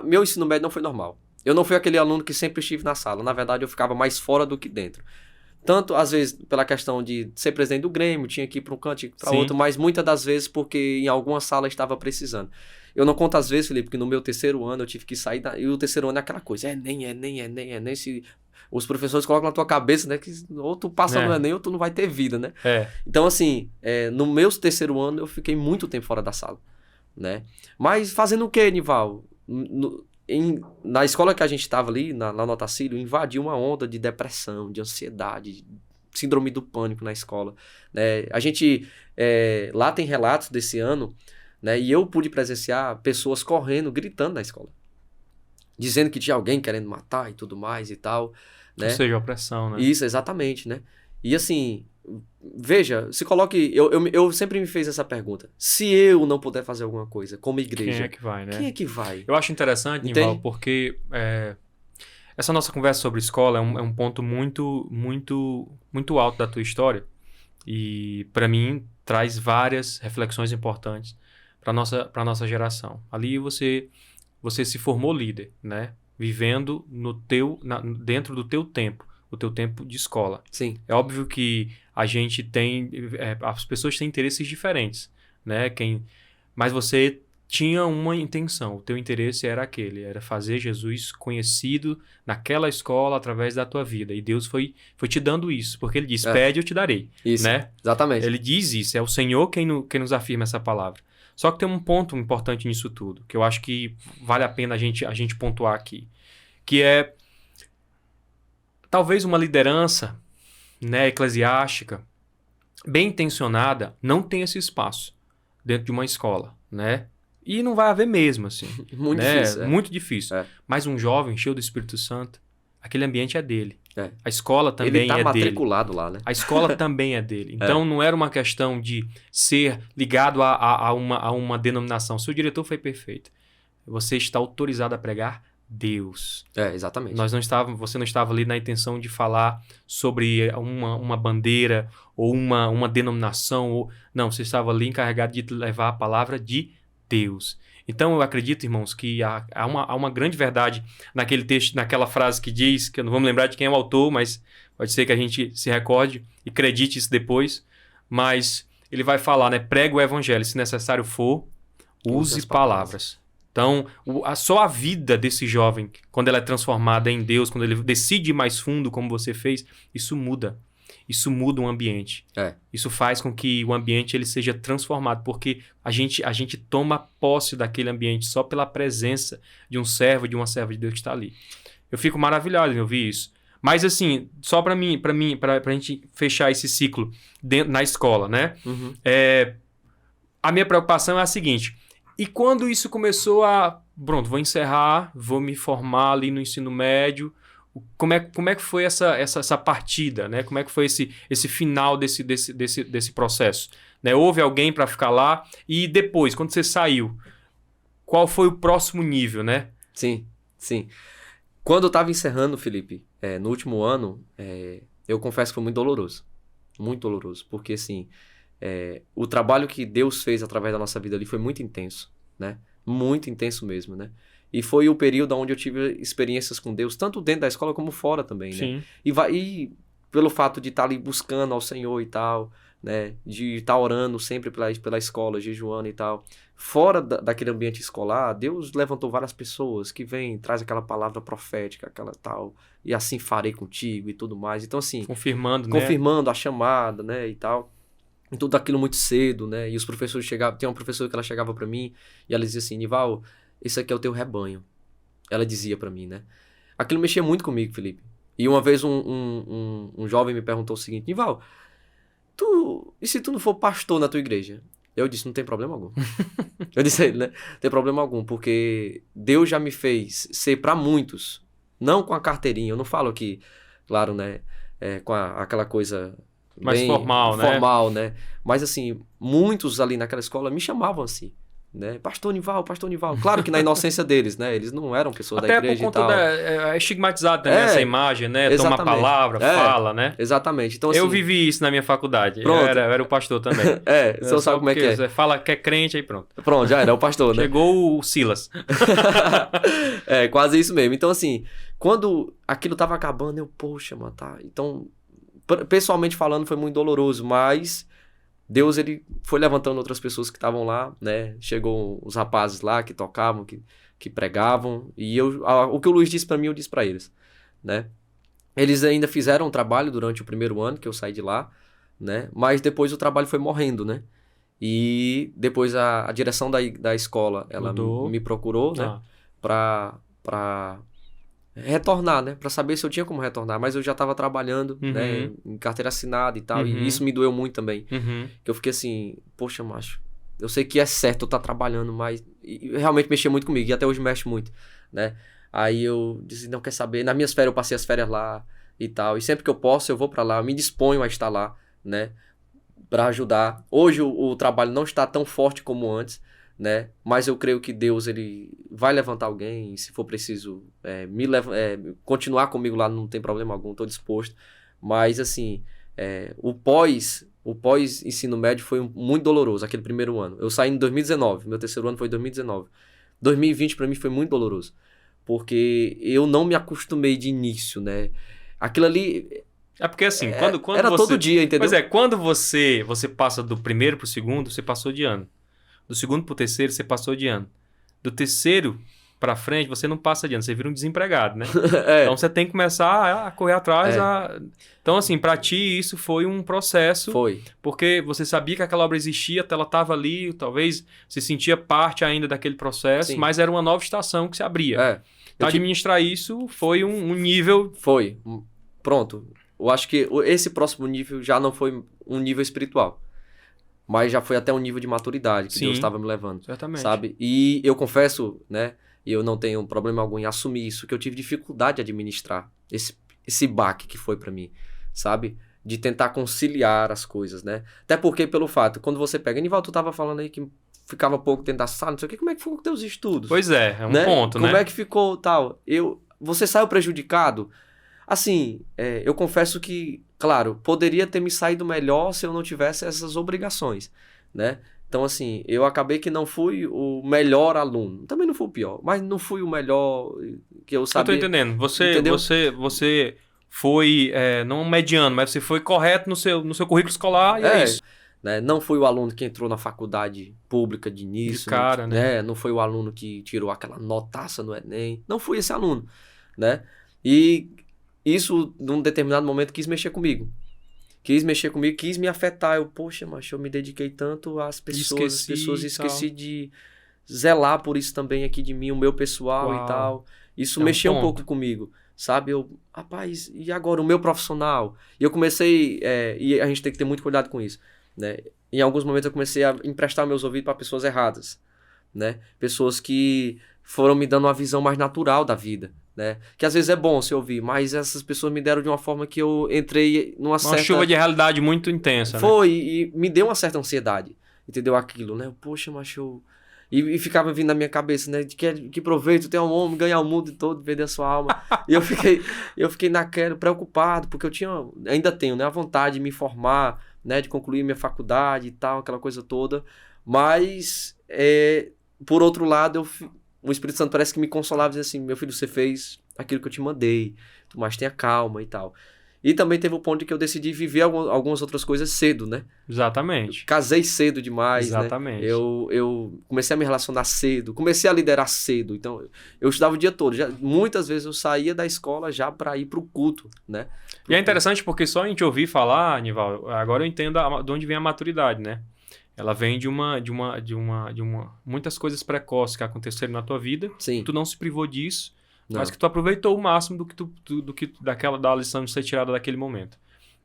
meu ensino médio não foi normal. Eu não fui aquele aluno que sempre estive na sala. Na verdade, eu ficava mais fora do que dentro. Tanto, às vezes, pela questão de ser presidente do Grêmio, tinha que ir para um canto, tinha que ir para outro, mas muitas das vezes porque em alguma sala estava precisando. Eu não conto às vezes, Felipe, porque no meu terceiro ano eu tive que sair, e o terceiro ano é aquela coisa, Enem, se... Os professores colocam na tua cabeça, né? Que ou tu passa no Enem ou tu não vai ter vida, né? Então, assim, no meu terceiro ano eu fiquei muito tempo fora da sala, né? Mas fazendo o quê, Nival? Na escola que a gente estava ali, na Otacílio, invadiu uma onda de depressão, de ansiedade, síndrome do pânico na escola, né? A gente, lá tem relatos desse ano, né? E eu pude presenciar pessoas correndo, gritando na escola, dizendo que tinha alguém querendo matar e tudo mais e tal, né? Ou seja, opressão, né? Isso, exatamente, né? E assim, veja, se coloque... Eu sempre me fiz essa pergunta. Se eu não puder fazer alguma coisa como igreja... Quem é que vai, né? Quem é que vai? Eu acho interessante, Nival, porque essa nossa conversa sobre escola é um ponto muito, muito, muito alto da tua história. E, para mim, traz várias reflexões importantes para nossa geração. Ali você se formou líder, né? Vivendo dentro do teu tempo, o teu tempo de escola. Sim. É óbvio que a gente tem... as pessoas têm interesses diferentes, né? Mas você tinha uma intenção. O teu interesse era aquele. Era fazer Jesus conhecido naquela escola através da tua vida. E Deus foi te dando isso. Porque Ele diz, pede, eu te darei. Isso, né? Exatamente. Ele diz isso. É o Senhor quem nos afirma essa palavra. Só que tem um ponto importante nisso tudo, que eu acho que vale a pena a gente pontuar aqui, que é talvez uma liderança, né, eclesiástica, bem intencionada, não tem esse espaço dentro de uma escola, né? E não vai haver mesmo, assim. Muito né? difícil. Muito difícil. Mas um jovem cheio do Espírito Santo, aquele ambiente é dele. A escola também é dele. Ele está matriculado lá, né? A escola também é dele. Então, não era uma questão de ser ligado a uma denominação. Seu diretor foi perfeito. Você está autorizado a pregar Deus. Exatamente. Você não estava ali na intenção de falar sobre uma bandeira ou uma denominação. Não, você estava ali encarregado de levar a palavra de Deus. Então, eu acredito, irmãos, que há uma grande verdade naquele texto, naquela frase que diz, que eu não vou me lembrar de quem é o autor, mas pode ser que a gente se recorde e acredite isso depois, mas ele vai falar, né? Pregue o evangelho, se necessário for, use palavras. Então, só a vida desse jovem, quando ela é transformada em Deus, quando ele decide ir mais fundo, como você fez, isso muda. Isso muda o ambiente. Isso faz com que o ambiente ele seja transformado, porque a gente toma posse daquele ambiente só pela presença de um servo, de uma serva de Deus que está ali. Eu fico maravilhado em ouvir isso. Mas assim, só para a gente fechar esse ciclo na escola, né? Uhum. A minha preocupação é a seguinte: e quando isso começou pronto, vou encerrar, vou me formar ali no ensino médio. Como é que foi essa partida, né? Como é que foi esse final desse processo? Né? Houve alguém para ficar lá? E depois, quando você saiu, qual foi o próximo nível, né? Sim, sim. Quando eu tava encerrando, Felipe, no último ano, eu confesso que foi muito doloroso. Muito doloroso. Porque, assim, o trabalho que Deus fez através da nossa vida ali foi muito intenso, né? Muito intenso mesmo, né? E foi o período onde eu tive experiências com Deus, tanto dentro da escola como fora também, né? Sim. E pelo fato de estar ali buscando ao Senhor e tal, né? De estar orando sempre pela escola, jejuando e tal. Fora daquele ambiente escolar, Deus levantou várias pessoas que vêm, traz aquela palavra profética, aquela tal, e assim farei contigo e tudo mais. Então, assim, confirmando a chamada, né, e tal. E tudo aquilo muito cedo, né? E os professores chegavam, tinha uma professora que ela chegava pra mim e ela dizia assim: Nival, esse aqui é o teu rebanho. Ela dizia pra mim, né? Aquilo mexia muito comigo, Felipe. E uma vez um jovem me perguntou o seguinte: Nival, e se tu não for pastor na tua igreja? Eu disse: não tem problema algum. Eu disse a ele, né? Não tem problema algum, porque Deus já me fez ser pra muitos, não com a carteirinha. Eu não falo aqui, claro, né? Com aquela coisa mais bem formal, né? Mas assim, muitos ali naquela escola me chamavam assim, né? Pastor Nival, Pastor Nival. Claro que na inocência deles, né? Eles não eram pessoas da igreja e tal. Até por conta estigmatizado também essa imagem, né? Toma a palavra, fala, né? Exatamente. Então, assim, eu vivi isso na minha faculdade. Pronto. Eu era o pastor também. Você sabe como é que é. Você fala que é crente, aí pronto. Pronto, já era o pastor, né? Chegou o Silas. Quase isso mesmo. Então, assim, quando aquilo tava acabando, eu, poxa, mano, tá. Então, pessoalmente falando, foi muito doloroso, mas Deus, ele foi levantando outras pessoas que estavam lá, né? Chegou os rapazes lá que tocavam, que pregavam, e o que o Luiz disse pra mim, eu disse pra eles, né? Eles ainda fizeram um trabalho durante o primeiro ano que eu saí de lá, né? Mas depois o trabalho foi morrendo, né? E depois a direção da escola, ela me procurou, né? Pra retornar, né? Pra saber se eu tinha como retornar. Mas eu já tava trabalhando, né? Em carteira assinada e tal. E isso me doeu muito também. Que eu fiquei assim, poxa, macho, eu sei que é certo eu estar trabalhando, mas e realmente mexia muito comigo. E até hoje mexe muito, né? Aí eu disse, não quer saber. Nas minhas férias, eu passei as férias lá e tal. E sempre que eu posso, eu vou pra lá. Eu me disponho a estar lá, né? Pra ajudar. Hoje o trabalho não está tão forte como antes, né? Mas eu creio que Deus, ele vai levantar alguém, e se for preciso continuar comigo lá, não tem problema algum, estou disposto. Mas assim, o pós ensino médio foi muito doloroso, aquele primeiro ano. Eu saí em 2019, meu terceiro ano foi em 2019. 2020 para mim foi muito doloroso, porque eu não me acostumei de início, né? Aquilo ali... É porque assim, quando era você... todo dia, entendeu? Pois quando você passa do primeiro pro segundo, você passou de ano. Do segundo pro terceiro, você passou de ano. Do terceiro pra frente, você não passa de ano. Você vira um desempregado, né? Então, você tem que começar a correr atrás. Então, assim, pra ti, isso foi um processo. Foi. Porque você sabia que aquela obra existia, ela estava ali, talvez você sentia parte ainda daquele processo, Sim. mas era uma nova estação que se abria. Administrar isso foi um nível... Foi. Pronto. Eu acho que esse próximo nível já não foi um nível espiritual. Mas já foi até um nível de maturidade que Deus estava me levando. Exatamente. Sabe? E eu confesso, né? E eu não tenho problema algum em assumir isso, que eu tive dificuldade de administrar esse baque que foi pra mim, sabe? De tentar conciliar as coisas, né? Até porque, pelo fato, quando você pega... Nival, tu tava falando aí que ficava pouco dentro da sala, não sei o que, como é que ficou com teus estudos? Pois é um ponto, né? Como é que ficou tal? Você saiu prejudicado? Assim, eu confesso que, claro, poderia ter me saído melhor se eu não tivesse essas obrigações, né? Então, assim, eu acabei que não fui o melhor aluno. Também não fui o pior, mas não fui o melhor que eu sabia. Eu tô entendendo. Você foi, não mediano, mas você foi correto no seu currículo escolar e é isso. Né? Não fui o aluno que entrou na faculdade pública de início. De cara, né? Não foi o aluno que tirou aquela notaça no Enem. Não fui esse aluno, né? E... isso, num determinado momento, quis mexer comigo. Quis me afetar. Eu, poxa, macho, eu me dediquei tanto às pessoas. Esqueci de zelar por isso também aqui de mim, o meu pessoal e tal. Isso mexeu um pouco comigo, sabe? Eu, rapaz, e agora o meu profissional? E eu comecei, e a gente tem que ter muito cuidado com isso, né? Em alguns momentos eu comecei a emprestar meus ouvidos para pessoas erradas, né? Pessoas que foram me dando uma visão mais natural da vida, né? Que às vezes é bom se ouvir, mas essas pessoas me deram de uma forma que eu entrei numa certa... chuva de realidade muito intensa, Foi, né? E me deu uma certa ansiedade, entendeu? Aquilo, né? Poxa, macho... E ficava vindo na minha cabeça, né? De que proveito tem um homem ganhar o mundo todo, vender a sua alma. E eu fiquei naquela, preocupado, porque ainda tenho, né? A vontade de me formar, né? De concluir minha faculdade e tal, aquela coisa toda. Mas, por outro lado, o Espírito Santo parece que me consolava, dizendo assim, meu filho, você fez aquilo que eu te mandei, mas tenha calma e tal. E também teve o ponto de que eu decidi viver algumas outras coisas cedo, né? Exatamente. Casei cedo demais, Exatamente. né? Eu comecei a me relacionar cedo, comecei a liderar cedo. Então, eu estudava o dia todo. Muitas vezes eu saía da escola já para ir para o culto, né? E é interessante porque só a gente ouvir falar, Anival, agora eu entendo de onde vem a maturidade, né? Ela vem de muitas coisas precoces que aconteceram na tua vida. Sim. Tu não se privou disso. Não. Mas que tu aproveitou o máximo da lição de ser tirada daquele momento.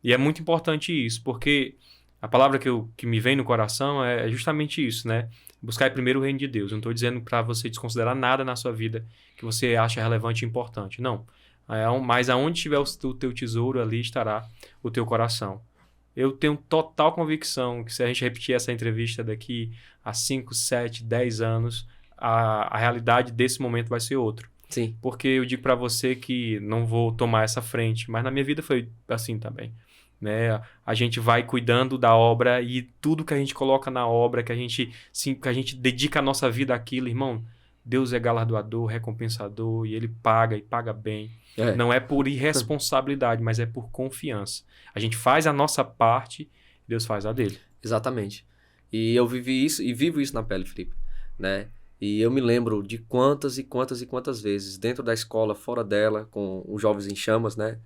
E é muito importante isso, porque a palavra que me vem no coração é justamente isso, né? Buscar primeiro o reino de Deus. Eu não estou dizendo para você desconsiderar nada na sua vida que você acha relevante e importante. Não. Mas aonde estiver o teu tesouro, ali estará o teu coração. Eu tenho total convicção que se a gente repetir essa entrevista daqui a 5, 7, 10 anos, a realidade desse momento vai ser outra. Sim. Porque eu digo para você que não vou tomar essa frente, mas na minha vida foi assim também, né? A gente vai cuidando da obra e tudo que a gente coloca na obra, que a gente dedica a nossa vida àquilo, irmão, Deus é galardoador, recompensador e Ele paga e paga bem. Não é por irresponsabilidade, mas é por confiança. A gente faz a nossa parte, Deus faz a dele. Exatamente. E eu vivi isso e vivo isso na pele, Felipe, né? E eu me lembro de quantas e quantas e quantas vezes, dentro da escola, fora dela, com os Jovens em Chamas, né?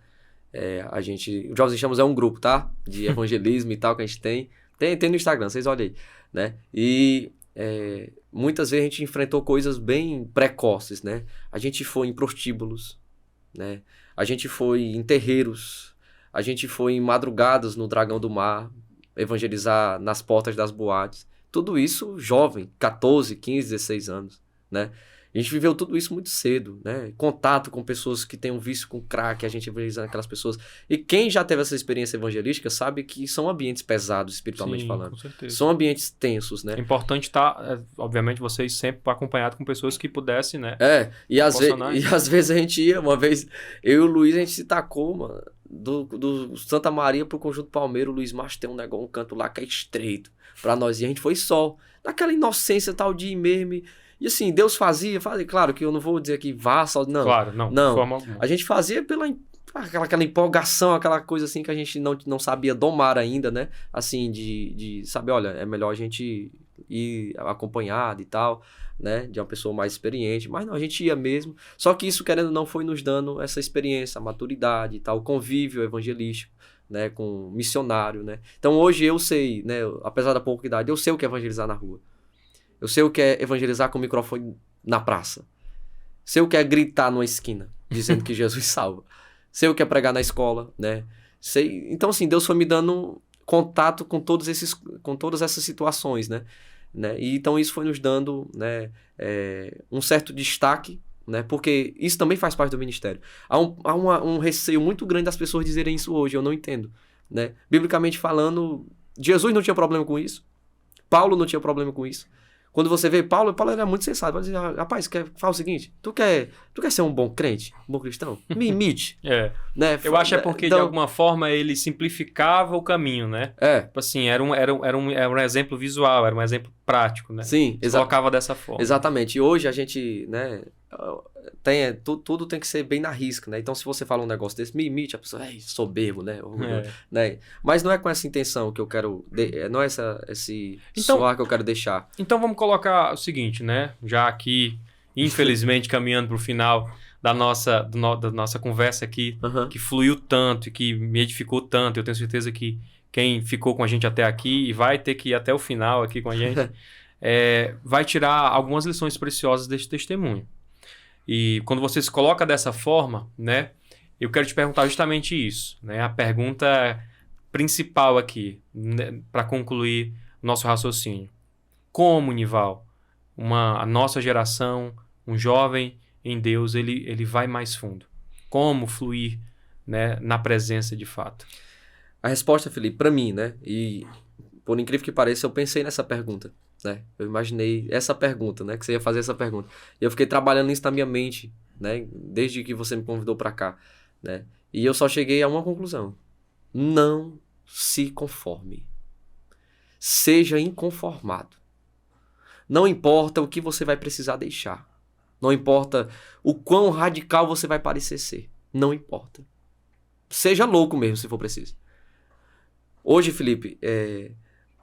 O Jovens em Chamas é um grupo, tá? De evangelismo e tal que a gente tem. Tem no Instagram, vocês olhem aí, né? E muitas vezes a gente enfrentou coisas bem precoces, né? A gente foi em prostíbulos, né? A gente foi em terreiros, a gente foi em madrugadas no Dragão do Mar, evangelizar nas portas das boates. Tudo isso jovem, 14, 15, 16 anos, né? A gente viveu tudo isso muito cedo, né? Contato com pessoas que têm um vício com crack, a gente evangelizando aquelas pessoas. E quem já teve essa experiência evangelística sabe que são ambientes pesados, espiritualmente falando. Com certeza. São ambientes tensos, né? É importante estar, obviamente, vocês sempre acompanhados com pessoas que pudessem, né? E às vezes a gente ia, uma vez, eu e o Luiz, a gente se tacou, mano, do Santa Maria pro Conjunto Palmeiro. O Luiz Márcio tem um canto lá que é estreito pra nós, e a gente foi só, naquela inocência tal de ir mesmo. E assim, Deus fazia, claro que eu não vou dizer que vá só, não. Claro, não. De forma alguma. A gente fazia pela aquela empolgação, aquela coisa assim que a gente não sabia domar ainda, né? Assim, de saber, olha, é melhor a gente ir acompanhado e tal, né? De uma pessoa mais experiente. Mas não, a gente ia mesmo. Só que isso, querendo ou não, foi nos dando essa experiência, a maturidade e tal, o convívio evangelístico, né? Com missionário, né? Então hoje eu sei, né? Apesar da pouca idade, eu sei o que é evangelizar na rua. Eu sei o que é evangelizar com o microfone na praça. Sei o que é gritar numa esquina, dizendo que Jesus salva. Sei o que é pregar na escola, né? Então, assim, Deus foi me dando contato com todas essas situações, né? E então isso foi nos dando, né, um certo destaque, né? Porque isso também faz parte do ministério. Há um receio muito grande das pessoas dizerem isso hoje, eu não entendo, né? Biblicamente falando, Jesus não tinha problema com isso. Paulo não tinha problema com isso. Quando você vê Paulo era muito sensato. Vai dizer, rapaz, fala o seguinte, tu quer ser um bom crente, um bom cristão? Me imite. Né? Eu acho porque, de alguma forma, ele simplificava o caminho, né? Tipo assim, era um exemplo visual, era um exemplo prático, né? Sim, colocava dessa forma. Exatamente. E hoje a gente, né, tudo tem que ser bem na risca, né? Então, se você fala um negócio desse, me imite, a pessoa, soberbo, né? Né? Mas não é com essa intenção que eu quero, não é esse soar que eu quero deixar. Então, vamos colocar o seguinte, né? Já aqui, infelizmente, caminhando para o final da nossa conversa aqui, que fluiu tanto e que me edificou tanto, eu tenho certeza que quem ficou com a gente até aqui e vai ter que ir até o final aqui com a gente, vai tirar algumas lições preciosas deste testemunho. E quando você se coloca dessa forma, né, eu quero te perguntar justamente isso, né, a pergunta principal aqui, né, para concluir nosso raciocínio. Como, Nival, a nossa geração, um jovem em Deus, ele vai mais fundo? Como fluir, né, na presença de fato? A resposta, Felipe, para mim, né, e por incrível que pareça, eu pensei nessa pergunta, né? Eu imaginei essa pergunta, né? Que você ia fazer essa pergunta. E eu fiquei trabalhando nisso na minha mente, né? Desde que você me convidou para cá, né? E eu só cheguei a uma conclusão. Não se conforme. Seja inconformado. Não importa o que você vai precisar deixar. Não importa o quão radical você vai parecer ser. Não importa. Seja louco mesmo, se for preciso. Hoje, Felipe,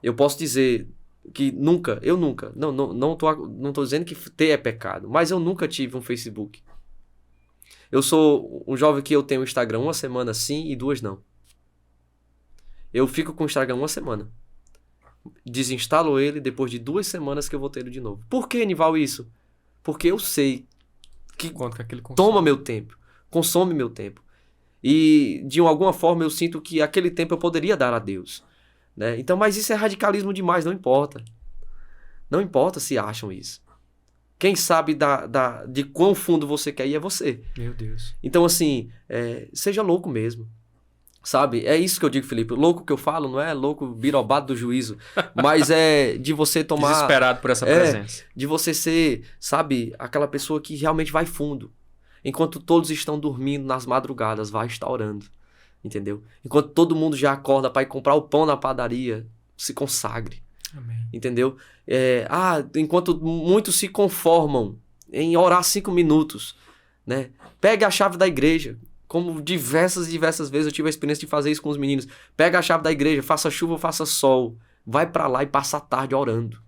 eu posso dizer que eu nunca, não tô dizendo que ter é pecado, mas eu nunca tive um Facebook. Eu sou um jovem que eu tenho o Instagram uma semana sim e 2 não. Eu fico com o Instagram uma semana. Desinstalo ele depois de 2 semanas que eu vou ter ele de novo. Por que, Nival, isso? Porque eu sei que toma meu tempo, consome meu tempo. E de alguma forma eu sinto que aquele tempo eu poderia dar a Deus, né? Então, mas isso é radicalismo demais, não importa. Não importa se acham isso. Quem sabe de quão fundo você quer ir é você. Meu Deus. Então, assim, seja louco mesmo. Sabe? É isso que eu digo, Felipe. Louco que eu falo não é louco birobado do juízo, mas é de você tomar... Desesperado por essa presença. De você ser, sabe, aquela pessoa que realmente vai fundo. Enquanto todos estão dormindo nas madrugadas, vai estar orando. Entendeu? Enquanto todo mundo já acorda para ir comprar o pão na padaria, se consagre. Amém. Entendeu? Enquanto muitos se conformam em orar 5 minutos, né? Pegue a chave da igreja. Como diversas vezes eu tive a experiência de fazer isso com os meninos. Pega a chave da igreja, faça chuva ou faça sol. Vai para lá e passa a tarde orando.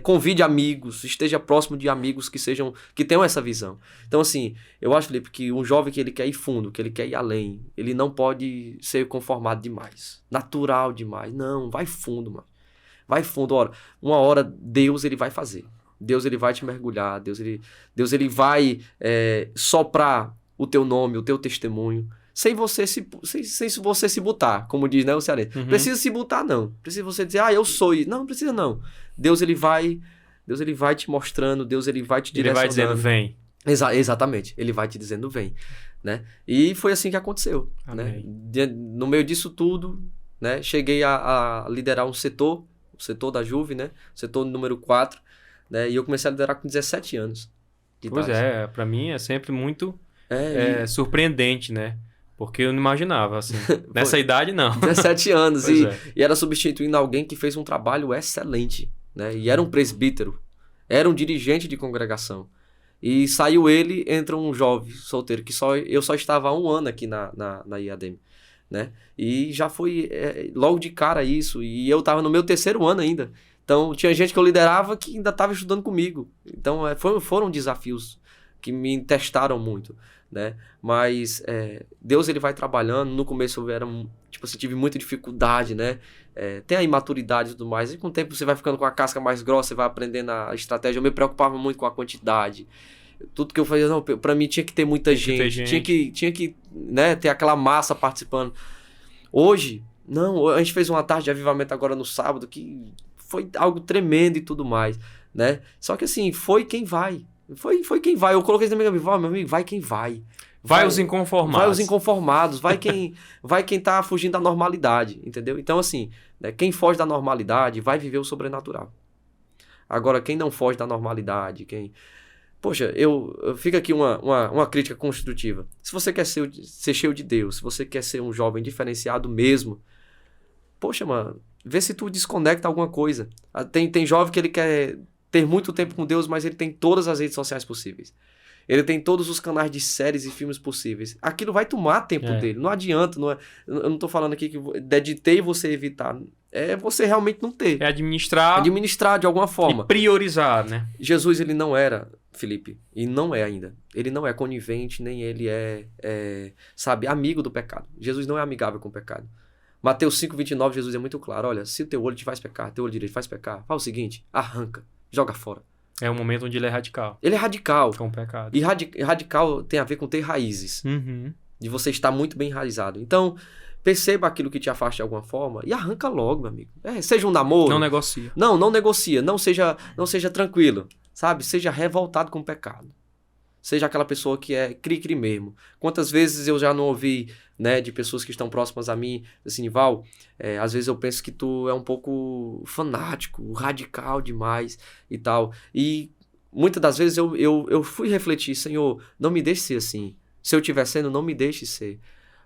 Convide amigos, esteja próximo de amigos que tenham essa visão. Então, assim, eu acho, Felipe, que um jovem que ele quer ir fundo, que ele quer ir além, ele não pode ser conformado demais, natural demais. Não, vai fundo, mano. Vai fundo. Uma hora Deus ele vai fazer. Deus ele vai te mergulhar. Deus ele vai soprar o teu nome, o teu testemunho, sem você se botar, como diz, né, o cearense. Uhum. Precisa se botar, não. Precisa você dizer, eu sou isso. Não precisa, não. Deus ele vai te mostrando, Deus ele vai te direcionando. Ele vai dizendo, vem. Exatamente. Ele vai te dizendo, vem. Né? E foi assim que aconteceu. Né? No meio disso tudo, né, cheguei a liderar o setor da Juve, né? O setor número 4. Né? E eu comecei a liderar com 17 anos. Pois pra mim é sempre muito... surpreendente, né? Porque eu não imaginava, assim. Nessa idade, não. 17 anos. e era substituindo alguém que fez um trabalho excelente, né? E era um presbítero. Era um dirigente de congregação. E saiu ele, entra um jovem solteiro, que eu só estava há 1 ano aqui na IADM, né? E já foi logo de cara isso. E eu estava no meu 3º ano ainda. Então, tinha gente que eu liderava que ainda estava estudando comigo. Então, foram desafios que me testaram muito, né? Mas Deus ele vai trabalhando. No começo eu tive muita dificuldade, né? Tem a imaturidade e tudo mais. E com o tempo você vai ficando com a casca mais grossa, você vai aprendendo a estratégia. Eu me preocupava muito com a quantidade. Tudo que eu fazia, não, pra mim tinha que ter muita gente. Tinha que né, ter aquela massa participando. Hoje, não, a gente fez uma tarde de avivamento agora no sábado, que foi algo tremendo e tudo mais, né? Só que assim, foi quem vai. Foi quem vai. Eu coloquei isso na minha vida, meu amigo, vai quem vai. Vai os inconformados. Vai os inconformados. Vai quem tá fugindo da normalidade, entendeu? Então, assim, né, quem foge da normalidade vai viver o sobrenatural. Agora, quem não foge da normalidade, Poxa, eu fica aqui uma crítica construtiva. Se você quer ser cheio de Deus, se você quer ser um jovem diferenciado mesmo, poxa, mano, vê se tu desconecta alguma coisa. Tem jovem que ele quer ter muito tempo com Deus, mas ele tem todas as redes sociais possíveis. Ele tem todos os canais de séries e filmes possíveis. Aquilo vai tomar tempo dele. Não adianta. Eu não tô falando aqui que de ter e você evitar. É você realmente não ter. É administrar. Administrar de alguma forma. E priorizar, né? Jesus, ele não era, Felipe, e não é ainda. Ele não é conivente, nem ele sabe, amigo do pecado. Jesus não é amigável com o pecado. Mateus 5:29, Jesus é muito claro. Olha, se o teu olho te faz pecar, teu olho direito faz pecar, faz o seguinte, arranca, joga fora. É um momento onde ele é radical. Ele é radical. Com o pecado. E radical tem a ver com ter raízes. Uhum. De você estar muito bem enraizado. Então, perceba aquilo que te afasta de alguma forma e arranca logo, meu amigo. Seja um namoro. Não negocia. Não negocia. Não seja tranquilo. Sabe? Seja revoltado com o pecado. Seja aquela pessoa que é cri-cri mesmo. Quantas vezes eu já não ouvi, né, de pessoas que estão próximas a mim, assim, Nival, às vezes eu penso que tu é um pouco fanático, radical demais e tal. E muitas das vezes eu fui refletir, Senhor, não me deixe ser assim. Se eu estiver sendo, não me deixe ser.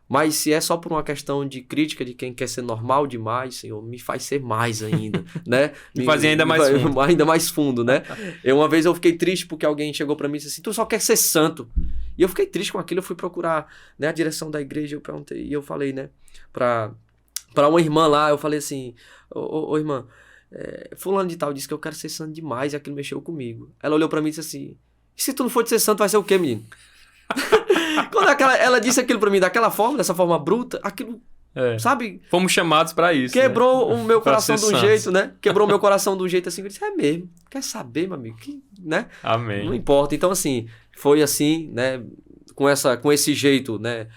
Mas se é só por uma questão de crítica de quem quer ser normal demais, Senhor, me faz ser mais ainda, né? Me fazia ainda mais fundo. Ainda mais fundo, né? Uma vez eu fiquei triste porque alguém chegou pra mim e disse assim, tu só quer ser santo. E eu fiquei triste com aquilo, eu fui procurar, né, a direção da igreja, eu perguntei, e eu falei, né, pra uma irmã lá, eu falei assim, ô irmã, fulano de tal disse que eu quero ser santo demais e aquilo mexeu comigo. Ela olhou pra mim e disse assim, e se tu não for de ser santo, vai ser o quê, menino? Quando ela disse aquilo pra mim daquela forma, dessa forma bruta, aquilo, sabe? Fomos chamados pra isso. Quebrou, né, o meu coração de um santos. Jeito, né? Quebrou o meu coração de um jeito assim. Eu disse, mesmo. Quer saber, meu amigo? Né? Amém. Não importa. Então, assim, foi assim, né? Com esse jeito, né?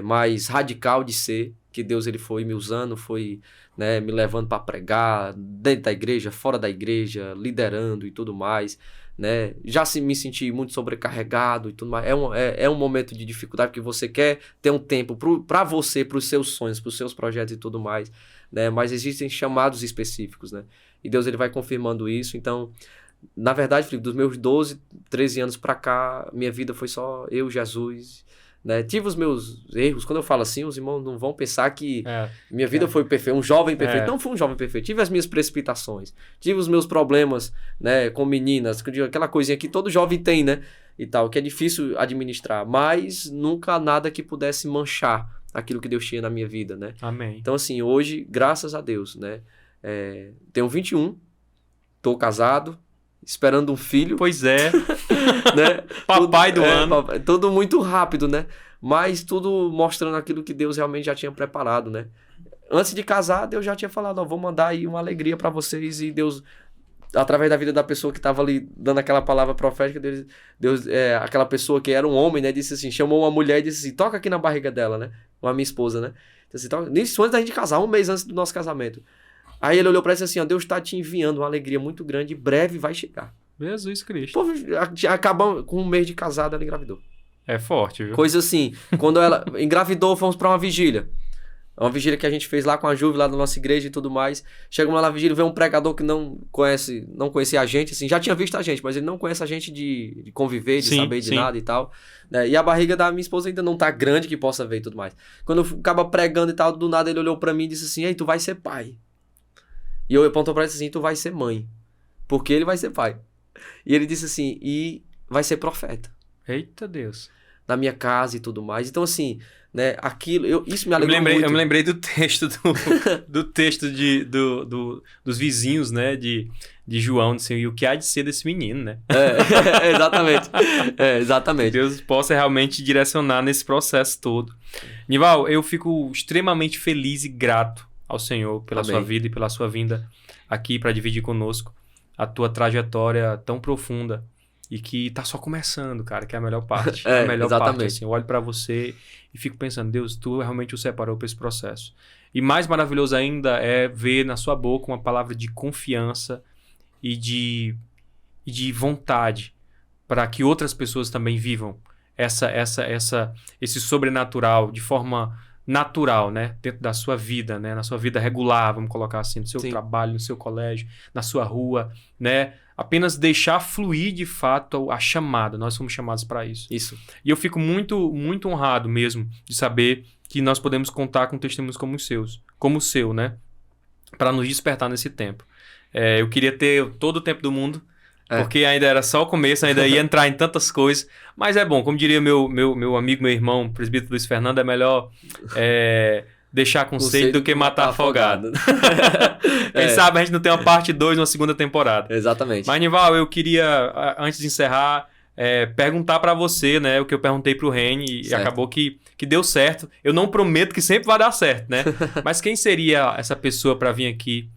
Mais radical de ser, que Deus ele foi me usando, foi, né, me levando para pregar dentro da igreja, fora da igreja, liderando e tudo mais. Né? Já me senti muito sobrecarregado e tudo mais. É um momento de dificuldade porque você quer ter um tempo para você, para os seus sonhos, para os seus projetos e tudo mais, né? Mas existem chamados específicos, né? E Deus ele vai confirmando isso. Então, na verdade, Felipe, dos meus 12, 13 anos para cá, minha vida foi só eu, Jesus, né? Tive os meus erros. Quando eu falo assim, os irmãos não vão pensar que minha vida foi perfeita, um jovem perfeito. Não fui um jovem perfeito. Tive as minhas precipitações, tive os meus problemas, né, com meninas, aquela coisinha que todo jovem tem, né, e tal, que é difícil administrar, mas nunca nada que pudesse manchar aquilo que Deus tinha na minha vida, né? Amém. Então, assim, hoje, graças a Deus, né, tenho 21, tô casado, esperando um filho. Pois é. Né? Papai do ano. Tudo muito rápido, né? Mas tudo mostrando aquilo que Deus realmente já tinha preparado, né? Antes de casar, Deus já tinha falado, vou mandar aí uma alegria para vocês. E Deus, através da vida da pessoa que estava ali dando aquela palavra profética, Deus aquela pessoa que era um homem, né? Disse assim, chamou uma mulher e disse assim, toca aqui na barriga dela, né? Com a minha esposa, né? Disse assim, nisso antes da gente casar, um mês antes do nosso casamento. Aí ele olhou para ela e disse assim, Deus está te enviando uma alegria muito grande, e breve vai chegar. Jesus Cristo. Pô, acabamos com um mês de casado, ela engravidou. É forte, viu? Coisa assim, quando ela engravidou, fomos pra uma vigília. Uma vigília que a gente fez lá com a Juve, lá da nossa igreja e tudo mais. Chegamos lá na vigília, veio um pregador que não conhecia a gente, assim, já tinha visto a gente, mas ele não conhece a gente de conviver, de saber de nada e tal. Né? E a barriga da minha esposa ainda não tá grande que possa ver e tudo mais. Quando eu acaba pregando e tal, do nada ele olhou pra mim e disse assim, ei, tu vai ser pai. E eu apontou pra ele assim, tu vai ser mãe. Porque ele vai ser pai. E ele disse assim, e vai ser profeta. Eita Deus. Na minha casa e tudo mais. Então, assim, né, aquilo, isso me alegrou muito. Eu me lembrei do texto, do texto dos vizinhos, né, de João, assim, e o que há de ser desse menino, né? Exatamente. Exatamente. Que Deus possa realmente direcionar nesse processo todo. Nival, eu fico extremamente feliz e grato ao Senhor pela sua vida e pela sua vinda aqui para dividir conosco a tua trajetória tão profunda e que tá só começando, cara, que é a melhor parte. É a melhor parte, assim. Eu olho para você e fico pensando, Deus, tu realmente o separou para esse processo. E mais maravilhoso ainda é ver na sua boca uma palavra de confiança e de vontade para que outras pessoas também vivam esse sobrenatural de forma natural, né? Dentro da sua vida, né? Na sua vida regular, vamos colocar assim, no seu trabalho, no seu colégio, na sua rua, né? Apenas deixar fluir de fato a chamada. Nós somos chamados para isso. Isso. E eu fico muito, muito honrado mesmo de saber que nós podemos contar com testemunhos como o seu, né? Para nos despertar nesse tempo. Eu queria ter todo o tempo do mundo, porque ainda era só o começo, ainda ia entrar em tantas coisas. Mas é bom, como diria meu amigo, meu irmão, o presbítero Luiz Fernando, é melhor deixar com sede do que matar afogado. Quem sabe a gente não tem uma parte 2 numa segunda temporada. Exatamente. Mas, Nival, eu queria, antes de encerrar, perguntar para você, né, o que eu perguntei pro Reni e acabou que deu certo. Eu não prometo que sempre vai dar certo, né? Mas quem seria essa pessoa para vir aqui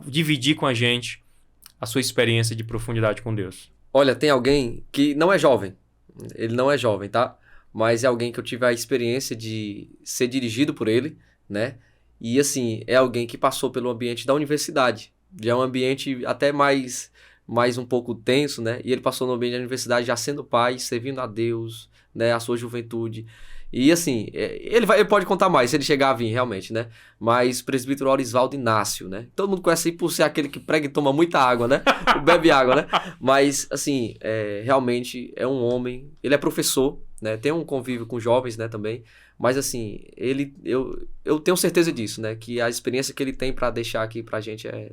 dividir com a gente a sua experiência de profundidade com Deus? Olha, tem alguém que não é jovem. Ele não é jovem, tá? Mas é alguém que eu tive a experiência de ser dirigido por ele, né? E, assim, é alguém que passou pelo ambiente da universidade. Já é um ambiente até mais mais um pouco tenso, né? E ele passou no ambiente da universidade já sendo pai, servindo a Deus, né? A sua juventude. E assim, ele pode contar mais se ele chegar a vir, realmente, né? Mas presbítero Orisvaldo Inácio, né? Todo mundo conhece aí por ser aquele que prega e toma muita água, né? Bebe água, né? Mas, assim, realmente é um homem, ele é professor, né? Tem um convívio com jovens, né, também. Mas, assim, eu tenho certeza disso, né? Que a experiência que ele tem para deixar aqui pra gente é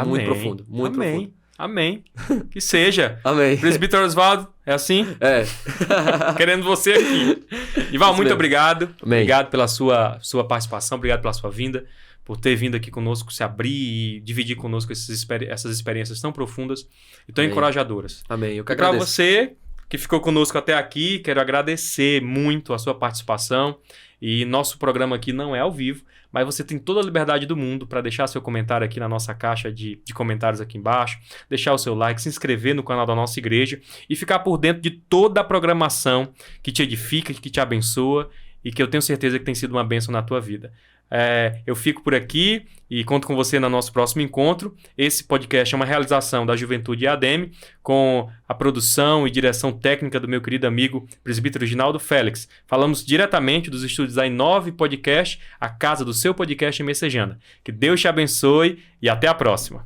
muito profundo, muito profundo. Amém. Que seja. Amém. Presbítero Osvaldo, é assim? É. Querendo você aqui. Ival, muito obrigado. Amém. Obrigado pela sua participação, obrigado pela sua vinda, por ter vindo aqui conosco, se abrir e dividir conosco essas experiências tão profundas e tão encorajadoras. Amém. Eu que E para agradeço. você que ficou conosco até aqui, quero agradecer muito a sua participação. E nosso programa aqui não é ao vivo, mas você tem toda a liberdade do mundo para deixar seu comentário aqui na nossa caixa de comentários aqui embaixo, deixar o seu like, se inscrever no canal da nossa igreja e ficar por dentro de toda a programação que te edifica, que te abençoa e que eu tenho certeza que tem sido uma bênção na tua vida. Eu fico por aqui e conto com você no nosso próximo encontro. Esse podcast é uma realização da Juventude EADM, com a produção e direção técnica do meu querido amigo presbítero Ginaldo Félix. Falamos diretamente dos estúdios da Inove Podcast, a casa do seu podcast em Messejana. Que Deus te abençoe e até a próxima.